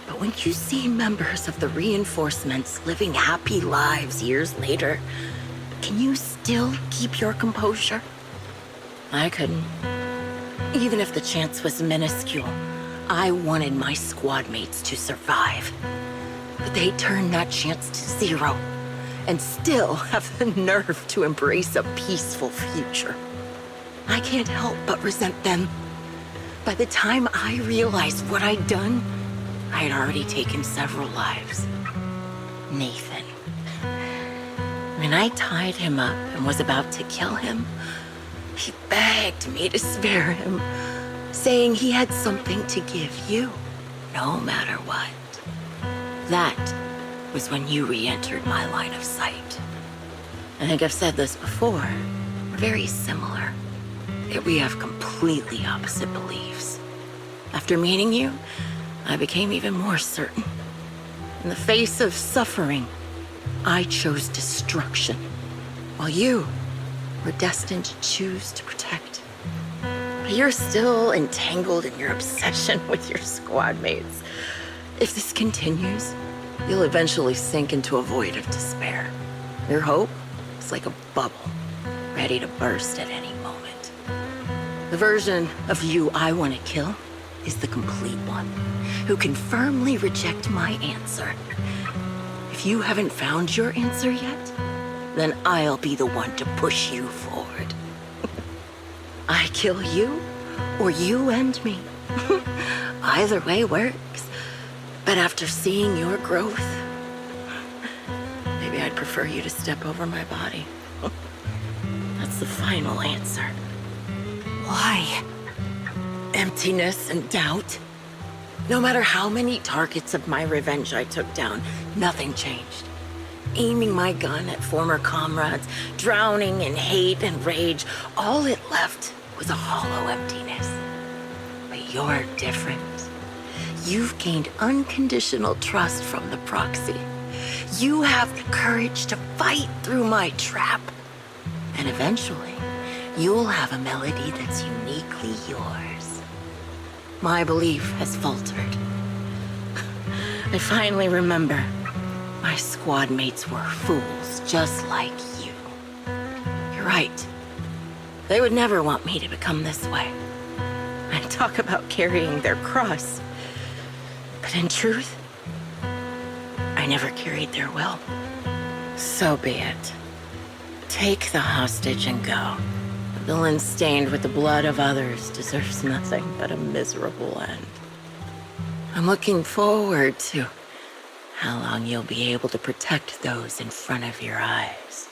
But when you see members of the reinforcements living happy lives years later, can you still keep your composure? I couldn't. Even if the chance was minuscule, I wanted my squad mates to survive. But they turned that chance to zero, and still have the nerve to embrace a peaceful future. I can't help but resent them. By the time I realized what I'd done, I had already taken several lives. Nathan. When I tied him up and was about to kill him, he begged me to spare him, saying he had something to give you, no matter what. That was when you re-entered my line of sight. I think I've said this before. We're very similar, yet we have completely opposite beliefs. After meeting you, I became even more certain. In the face of suffering, I chose destruction, while you were destined to choose to protect. But you're still entangled in your obsession with your squad mates. If this continues, you'll eventually sink into a void of despair. Your hope is like a bubble, ready to burst at any moment. The version of you I want to kill is the complete one, who can firmly reject my answer. If you haven't found your answer yet, then I'll be the one to push you forward. I kill you, or you end me. Either way works. But after seeing your growth, maybe I'd prefer you to step over my body. That's the final answer. Why? Emptiness and doubt. No matter how many targets of my revenge I took down, nothing changed. Aiming my gun at former comrades, drowning in hate and rage, all it left was a hollow emptiness. But you're different. You've gained unconditional trust from the Proxy. You have the courage to fight through my trap. And eventually, you'll have a melody that's uniquely yours. My belief has faltered. I finally remember my squad mates were fools just like you. You're right. They would never want me to become this way. And talk about carrying their cross. But in truth, I never carried their will. So be it. Take the hostage and go. The villain stained with the blood of others deserves nothing but a miserable end. I'm looking forward to how long you'll be able to protect those in front of your eyes.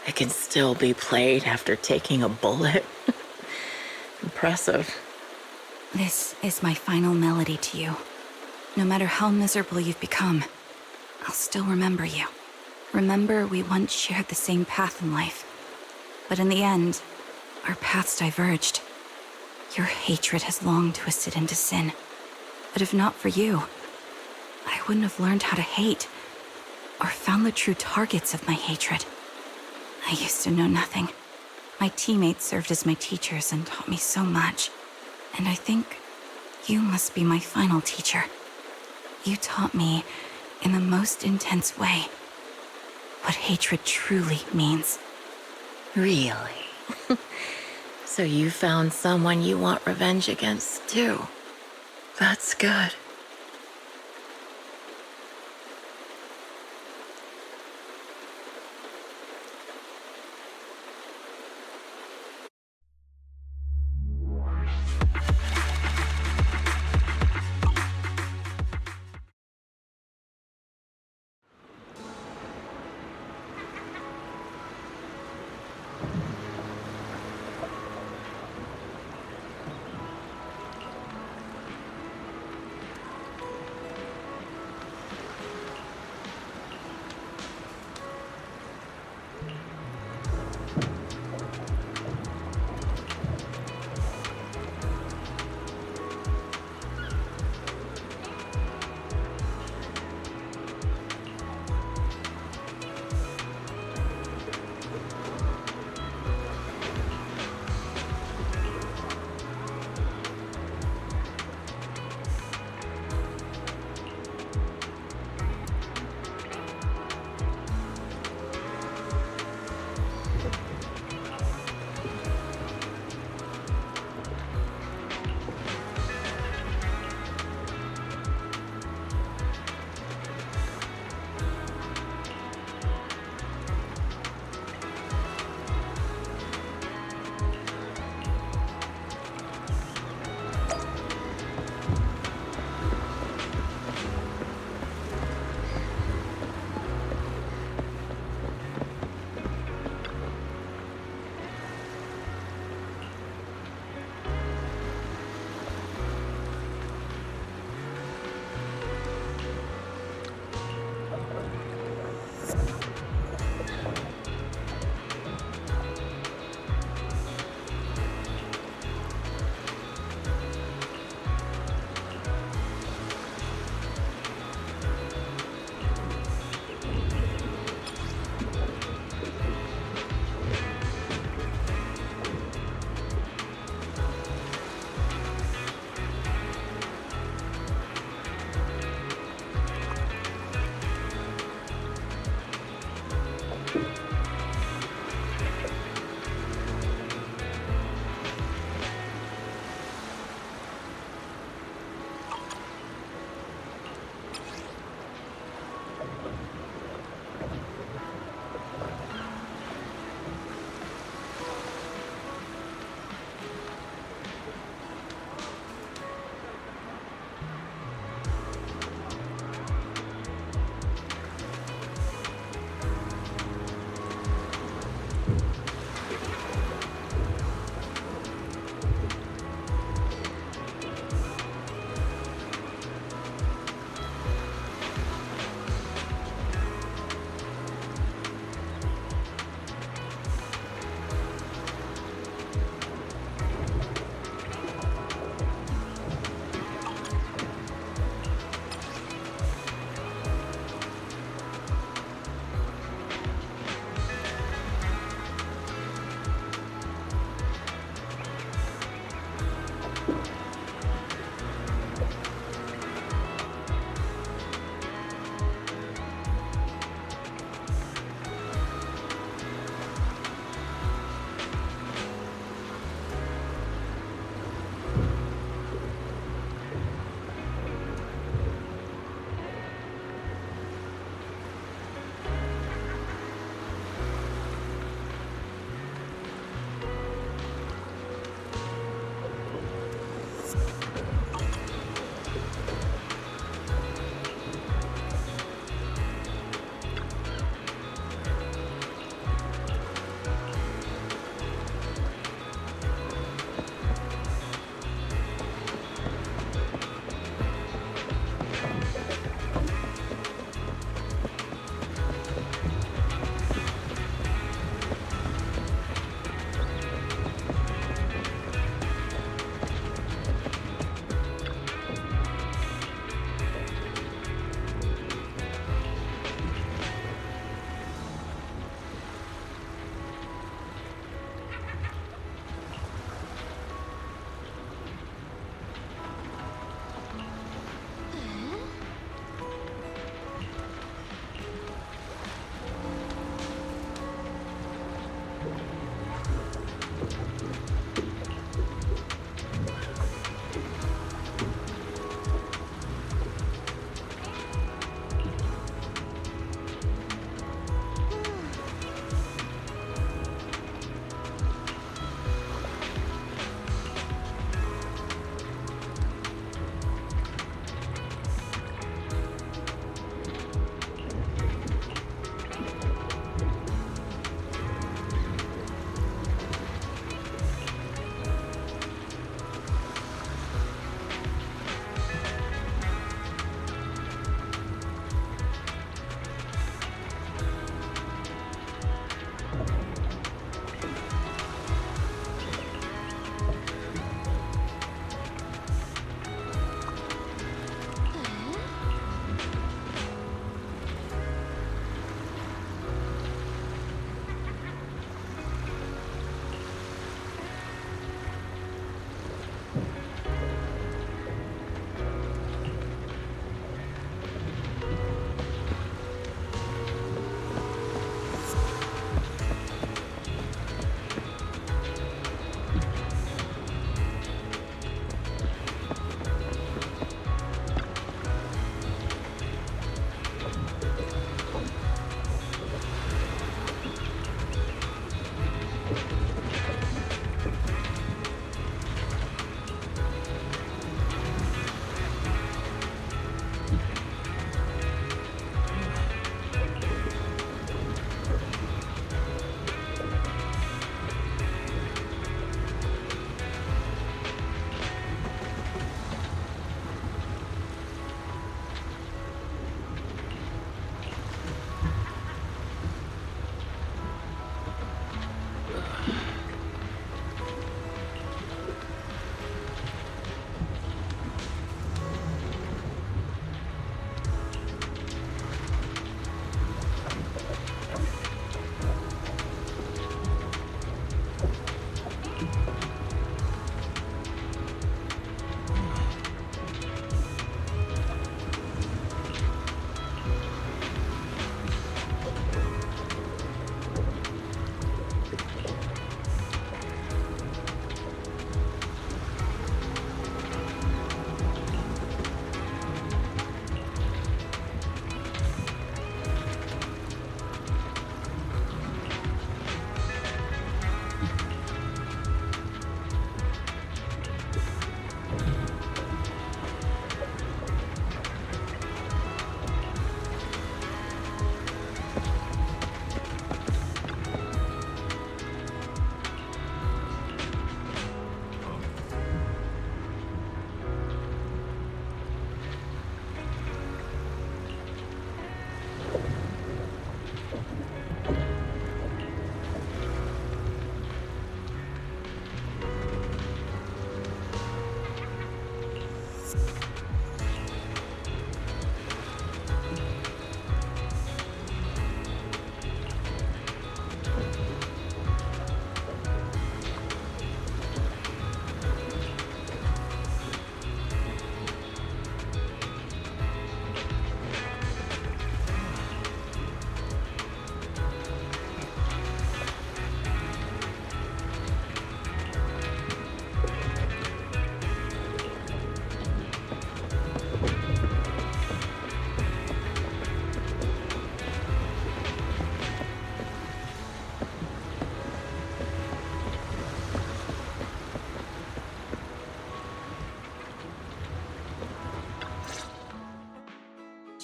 It can still be played after taking a bullet. Impressive. This is my final melody to you. No matter how miserable you've become, I'll still remember you. Remember we once shared the same path in life. But in the end, our paths diverged. Your hatred has long twisted into sin. But if not for you, I wouldn't have learned how to hate, or found the true targets of my hatred. I used to know nothing. My teammates served as my teachers and taught me so much. And I think you must be my final teacher. You taught me, in the most intense way, what hatred truly means. Really? So you found someone you want revenge against, too. That's good.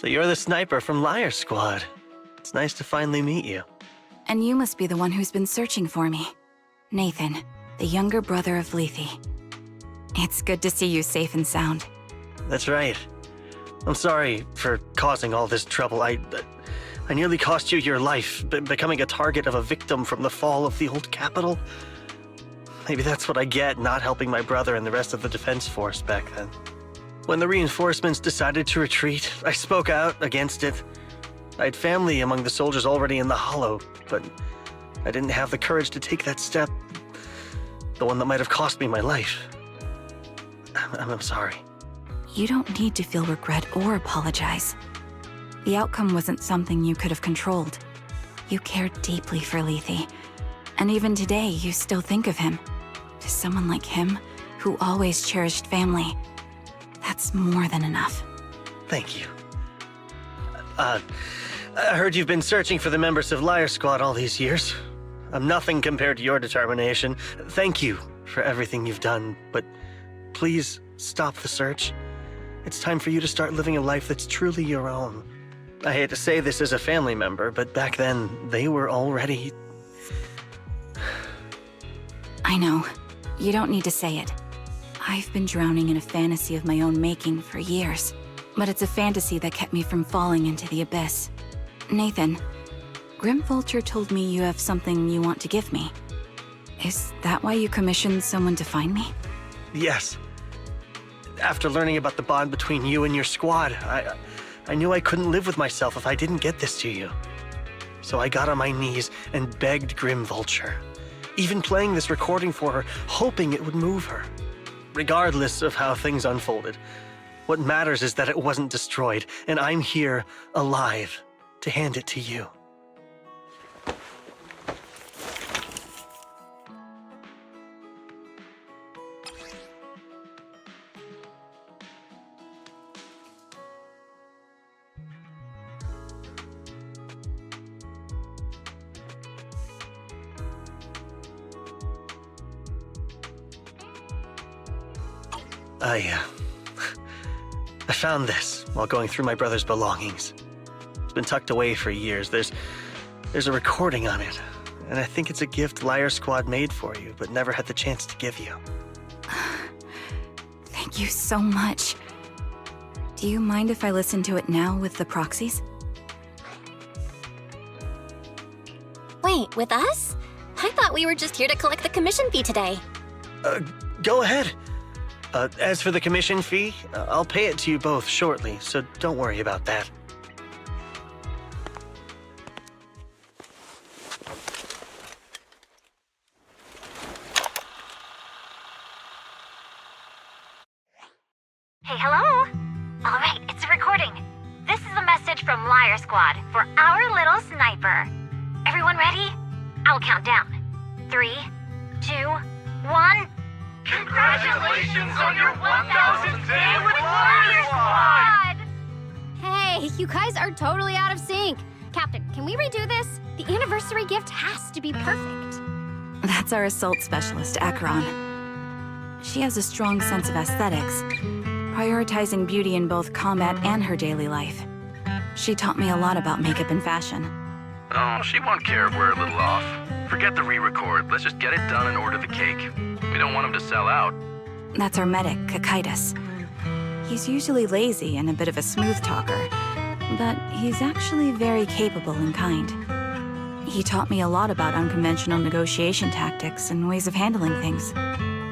So you're the sniper from Liar Squad. It's nice to finally meet you. And you must be the one who's been searching for me. Nathan, the younger brother of Lethe. It's good to see you safe and sound. That's right. I'm sorry for causing all this trouble. I nearly cost you your life, becoming a target of a victim from the fall of the old capital. Maybe that's what I get not helping my brother and the rest of the defense force back then. When the reinforcements decided to retreat, I spoke out against it. I had family among the soldiers already in the Hollow, but I didn't have the courage to take that step. The one that might have cost me my life. I'm sorry. You don't need to feel regret or apologize. The outcome wasn't something you could have controlled. You cared deeply for Lethe, and even today you still think of him. To someone like him, who always cherished family, that's more than enough. Thank you. I heard you've been searching for the members of Liar Squad all these years. I'm nothing compared to your determination. Thank you for everything you've done, but please stop the search. It's time for you to start living a life that's truly your own. I hate to say this as a family member, but back then, they were already... I know. You don't need to say it. I've been drowning in a fantasy of my own making for years, but it's a fantasy that kept me from falling into the abyss. Nathan, Grim Vulture told me you have something you want to give me. Is that why you commissioned someone to find me? Yes. After learning about the bond between you and your squad, I knew I couldn't live with myself if I didn't get this to you. So I got on my knees and begged Grim Vulture, even playing this recording for her, hoping it would move her. Regardless of how things unfolded, what matters is that it wasn't destroyed, and I'm here, alive, to hand it to you. I found this while going through my brother's belongings. It's been tucked away for years. There's a recording on it, and I think it's a gift Liar Squad made for you, but never had the chance to give you. Thank you so much. Do you mind if I listen to it now with the Proxies? Wait, with us? I thought we were just here to collect the commission fee today. Go ahead. As for the commission fee, I'll pay it to you both shortly, so don't worry about that. Hey, hello? All right, it's a recording. This is a message from Liar Squad for our little sniper. Everyone ready? I'll count down. 3, 2, 1... Congratulations on your 1000th day with Liar Squad! Hey, you guys are totally out of sync. Captain, can we redo this? The anniversary gift has to be perfect. That's our assault specialist, Acheron. She has a strong sense of aesthetics, prioritizing beauty in both combat and her daily life. She taught me a lot about makeup and fashion. Oh, she won't care if we're a little off. Forget the re-record. Let's just get it done and order the cake. We don't want him to sell out. That's our medic, Kakaitis. He's usually lazy and a bit of a smooth talker, but he's actually very capable and kind. He taught me a lot about unconventional negotiation tactics and ways of handling things.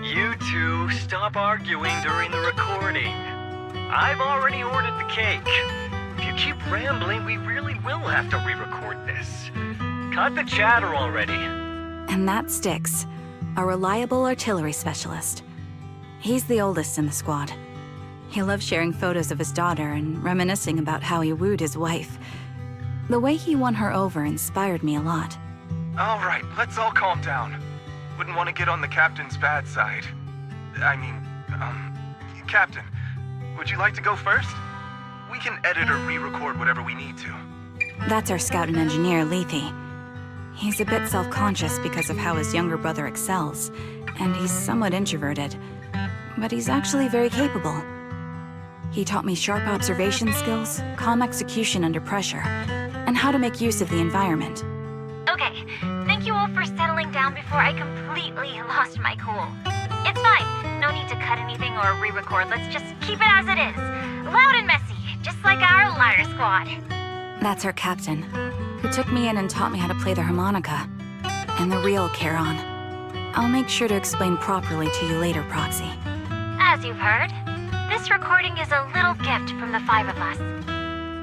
You two, stop arguing during the recording. I've already ordered the cake. If you keep rambling, we really will have to re-record this. Cut the chatter already. And that Styx, a reliable artillery specialist. He's the oldest in the squad. He loves sharing photos of his daughter and reminiscing about how he wooed his wife. The way he won her over inspired me a lot. All right, let's all calm down. Wouldn't want to get on the captain's bad side. Captain, would you like to go first? We can edit or re-record whatever we need to. That's our scout and engineer, Lethe. He's a bit self-conscious because of how his younger brother excels, and he's somewhat introverted. But he's actually very capable. He taught me sharp observation skills, calm execution under pressure, and how to make use of the environment. Okay, thank you all for settling down before I completely lost my cool. It's fine. No need to cut anything or re-record. Let's just keep it as it is. Loud and messy, just like our liar squad. That's our captain, who took me in and taught me how to play the harmonica. And the real Charon. I'll make sure to explain properly to you later, Proxy. As you've heard, this recording is a little gift from the 5 of us.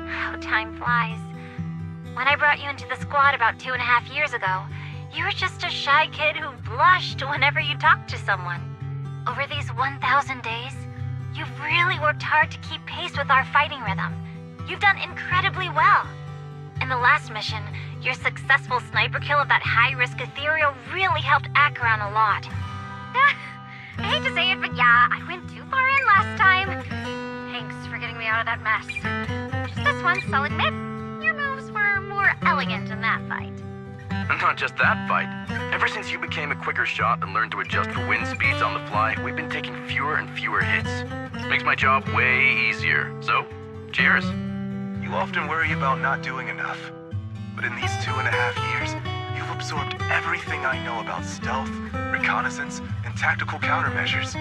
How time flies. When I brought you into the squad about 2.5 years ago, you were just a shy kid who blushed whenever you talked to someone. Over these 1,000 days, you've really worked hard to keep pace with our fighting rhythm. You've done incredibly well. In the last mission, your successful sniper kill of that high-risk Ethereal really helped Acheron a lot. I hate to say it, but yeah, I went too far in last time. Thanks for getting me out of that mess. Just this once, I'll admit, your moves were more elegant in that fight. Not just that fight. Ever since you became a quicker shot and learned to adjust for wind speeds on the fly, we've been taking fewer and fewer hits. Makes my job way easier. So, cheers. You often worry about not doing enough. But in these 2.5 years, you've absorbed everything I know about stealth, reconnaissance, and tactical countermeasures.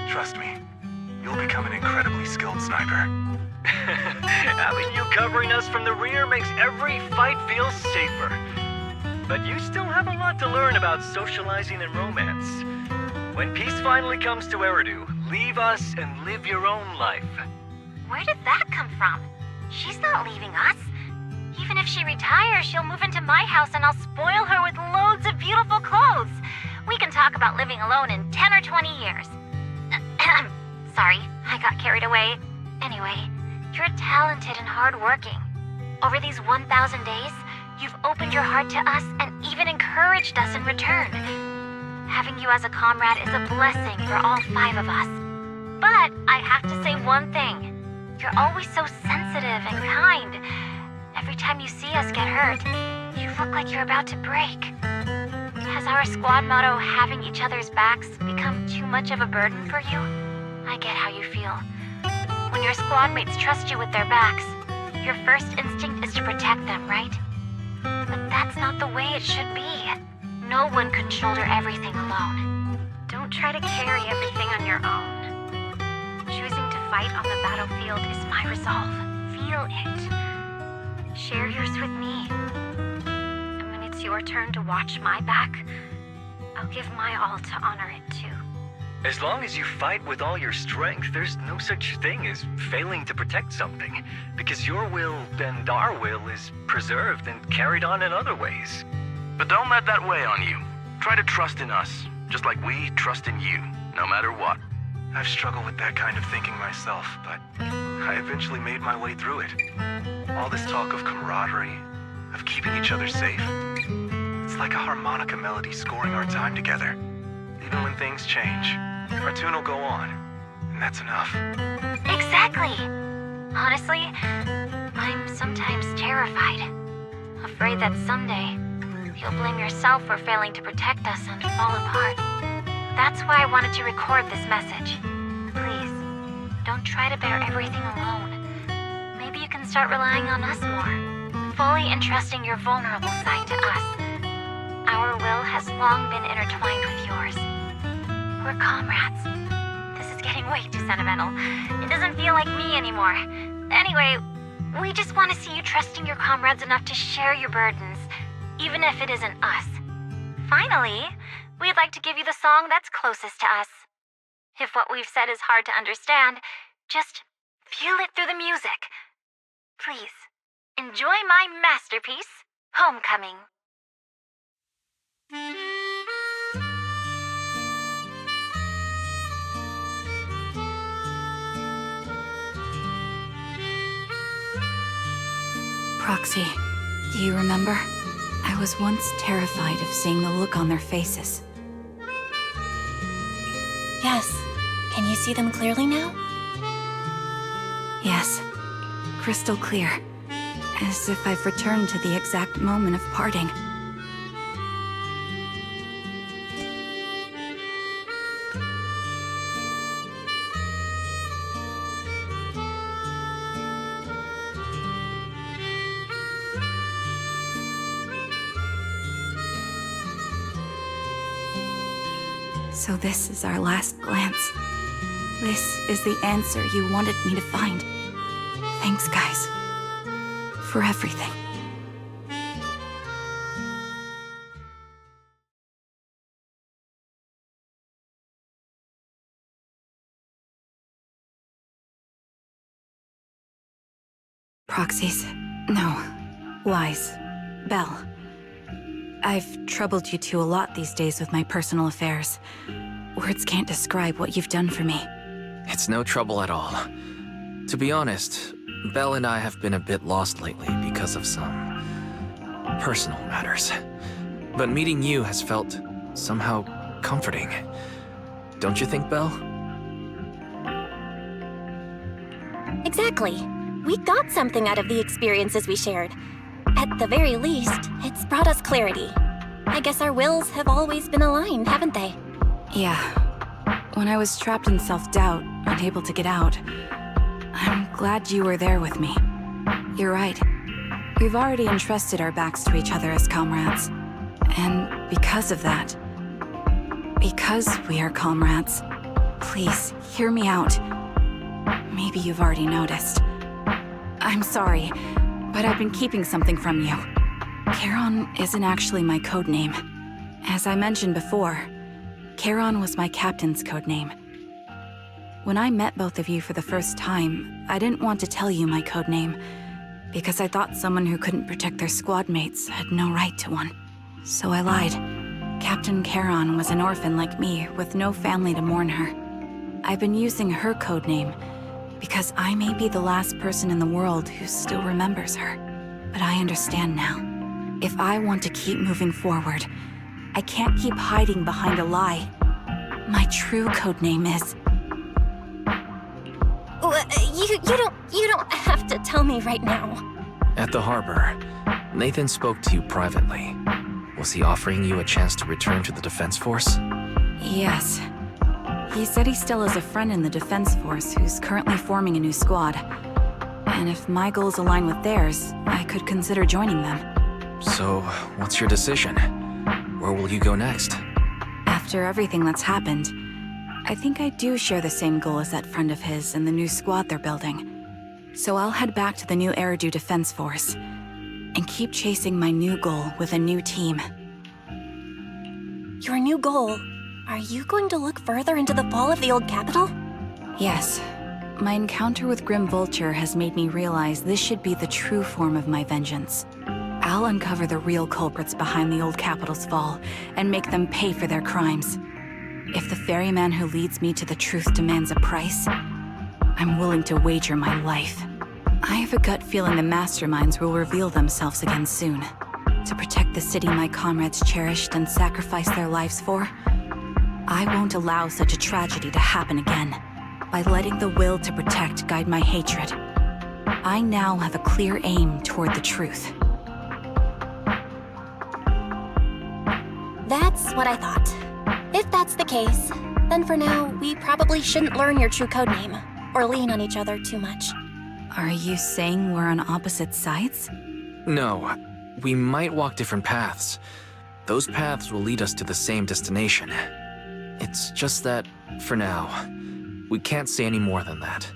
Trust me, you'll become an incredibly skilled sniper. Having you covering us from the rear makes every fight feel safer. But you still have a lot to learn about socializing and romance. When peace finally comes to Eridu, leave us and live your own life. Where did that come from? She's not leaving us. Even if she retires, she'll move into my house and I'll spoil her with loads of beautiful clothes. We can talk about living alone in 10 or 20 years. Sorry, I got carried away. Anyway, you're talented and hardworking. Over these 1,000 days, you've opened your heart to us and even encouraged us in return. Having you as a comrade is a blessing for all 5 of us. But I have to say one thing. You're always so sensitive and kind. Every time you see us get hurt, you look like you're about to break. Has our squad motto, having each other's backs, become too much of a burden for you? I get how you feel. When your squad mates trust you with their backs, your first instinct is to protect them, right? But that's not the way it should be. No one can shoulder everything alone. Don't try to carry everything on your own. Choosing to fight on the battlefield is my resolve. Feel it. Share yours with me. And when it's your turn to watch my back, I'll give my all to honor it too. As long as you fight with all your strength, there's no such thing as failing to protect something, because your will and our will is preserved and carried on in other ways. But don't let that weigh on you. Try to trust in us, just like we trust in you, no matter what. I've struggled with that kind of thinking myself, but I eventually made my way through it. All this talk of camaraderie, of keeping each other safe, it's like a harmonica melody scoring our time together. Even when things change, our tune will go on, and that's enough. Exactly! Honestly, I'm sometimes terrified. Afraid that someday, you'll blame yourself for failing to protect us and fall apart. That's why I wanted to record this message. Please, don't try to bear everything alone. Maybe you can start relying on us more, fully entrusting your vulnerable side to us. Our will has long been intertwined with yours. We're comrades. This is getting way too sentimental. It doesn't feel like me anymore. Anyway, we just want to see you trusting your comrades enough to share your burdens, even if it isn't us. Finally, we'd like to give you the song that's closest to us. If what we've said is hard to understand, just feel it through the music. Please, enjoy my masterpiece, Homecoming. Proxy, do you remember? I was once terrified of seeing the look on their faces. Yes. Can you see them clearly now? Yes. Crystal clear. As if I've returned to the exact moment of parting. So this is our last glance. This is the answer you wanted me to find. Thanks, guys. For everything. Proxies. No. Lies. Belle. I've troubled you two a lot these days with my personal affairs. Words can't describe what you've done for me. It's no trouble at all. To be honest, Belle and I have been a bit lost lately because of some personal matters. But meeting you has felt somehow comforting. Don't you think, Belle? Exactly. We got something out of the experiences we shared. At the very least, it's brought us clarity. I guess our wills have always been aligned, haven't they? Yeah. When I was trapped in self-doubt, unable to get out, I'm glad you were there with me. You're right. We've already entrusted our backs to each other as comrades. And because of that, because we are comrades, please, hear me out. Maybe you've already noticed. I'm sorry, but I've been keeping something from you. Charon isn't actually my codename. As I mentioned before, Charon was my captain's codename. When I met both of you for the first time, I didn't want to tell you my codename, because I thought someone who couldn't protect their squad mates had no right to one. So I lied. Captain Charon was an orphan like me, with no family to mourn her. I've been using her codename because I may be the last person in the world who still remembers her. But I understand now. If I want to keep moving forward, I can't keep hiding behind a lie. My true codename is... You don't have to tell me right now. At the harbor, Nathan spoke to you privately. Was he offering you a chance to return to the Defense Force? Yes. He said he still has a friend in the Defense Force who's currently forming a new squad. And if my goals align with theirs, I could consider joining them. So, what's your decision? Where will you go next? After everything that's happened, I think I do share the same goal as that friend of his and the new squad they're building. So I'll head back to the new Eridu Defense Force and keep chasing my new goal with a new team. Your new goal? Are you going to look further into the fall of the old capital? Yes. My encounter with Grim Vulture has made me realize this should be the true form of my vengeance. I'll uncover the real culprits behind the old capital's fall and make them pay for their crimes. If the ferryman who leads me to the truth demands a price, I'm willing to wager my life. I have a gut feeling the masterminds will reveal themselves again soon. To protect the city my comrades cherished and sacrificed their lives for, I won't allow such a tragedy to happen again. By letting the will to protect guide my hatred, I now have a clear aim toward the truth. That's what I thought. If that's the case, then for now, we probably shouldn't learn your true codename, or lean on each other too much. Are you saying we're on opposite sides? No, we might walk different paths. Those paths will lead us to the same destination. It's just that, for now, we can't say any more than that.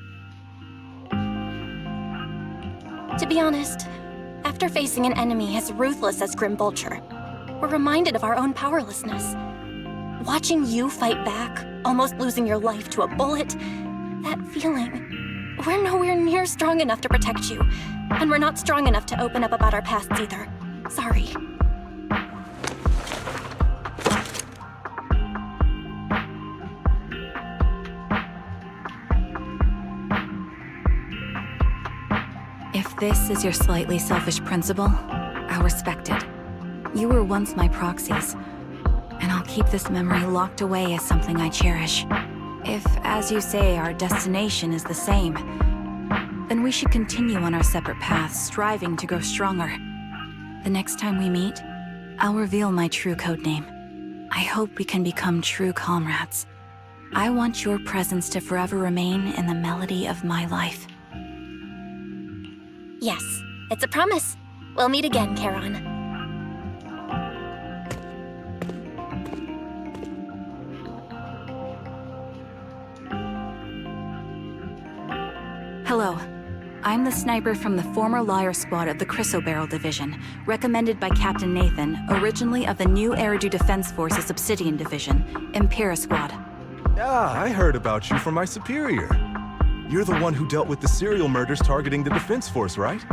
To be honest, after facing an enemy as ruthless as Grim Vulture, we're reminded of our own powerlessness. Watching you fight back, almost losing your life to a bullet, that feeling. We're nowhere near strong enough to protect you, and we're not strong enough to open up about our pasts either. Sorry. If this is your slightly selfish principle, I'll respect it. You were once my proxies, and I'll keep this memory locked away as something I cherish. If, as you say, our destination is the same, then we should continue on our separate paths, striving to grow stronger. The next time we meet, I'll reveal my true codename. I hope we can become true comrades. I want your presence to forever remain in the melody of my life. Yes, it's a promise. We'll meet again, Charon. Hello. I'm the sniper from the former Liar Squad of the Chrysoberyl Division, recommended by Captain Nathan, originally of the new Eridu Defense Force's Obsidian Division, Impera Squad. Ah, I heard about you from my superior. You're the one who dealt with the serial murders targeting the Defense Force, right?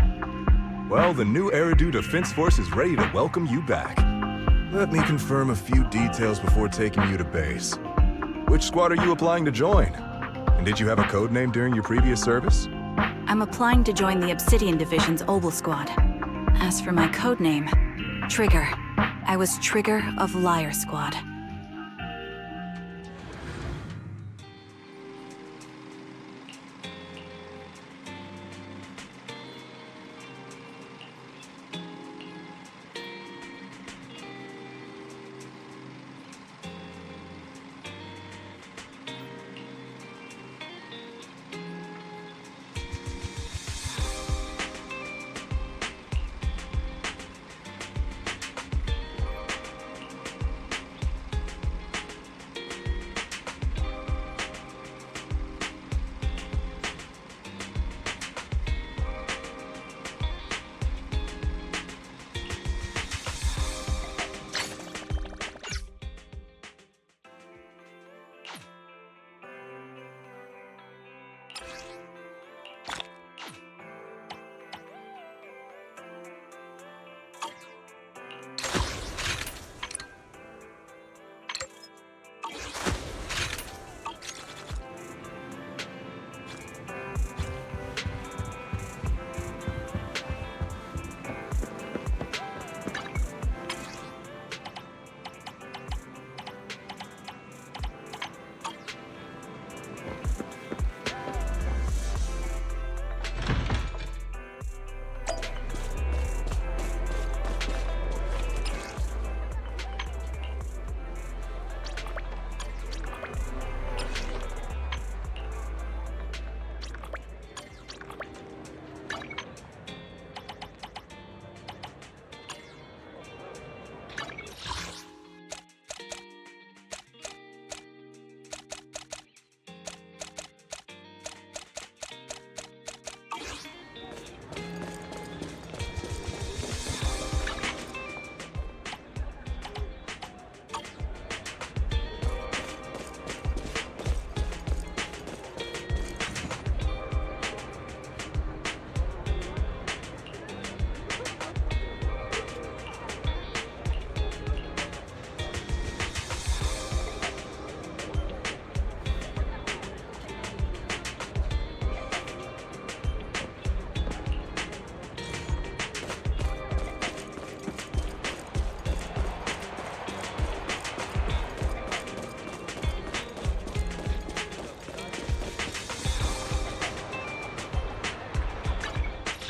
Well, the new Eridu Defense Force is ready to welcome you back. Let me confirm a few details before taking you to base. Which squad are you applying to join? And did you have a code name during your previous service? I'm applying to join the Obsidian Division's Obel Squad. As for my code name, Trigger. I was Trigger of Liar Squad.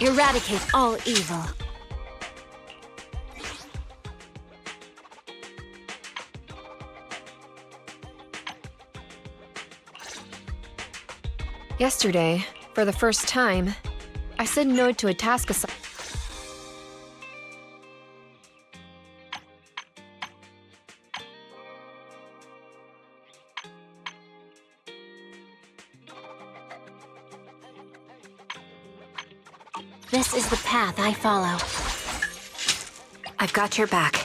Eradicate all evil. Yesterday, for the first time, I said no to a task assignment. This is the path I follow. I've got your back.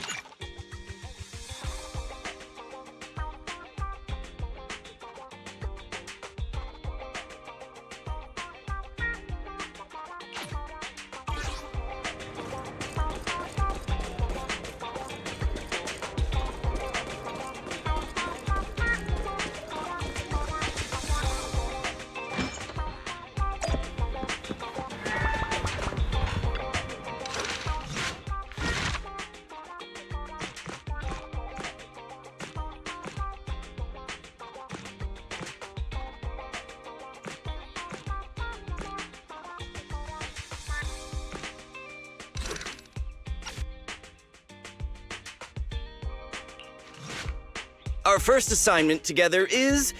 Our first assignment together is...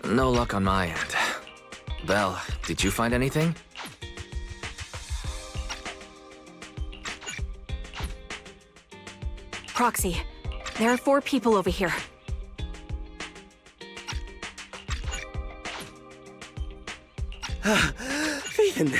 No luck on my end. Belle, did you find anything? Proxy, there are 4 people over here. Phaethon,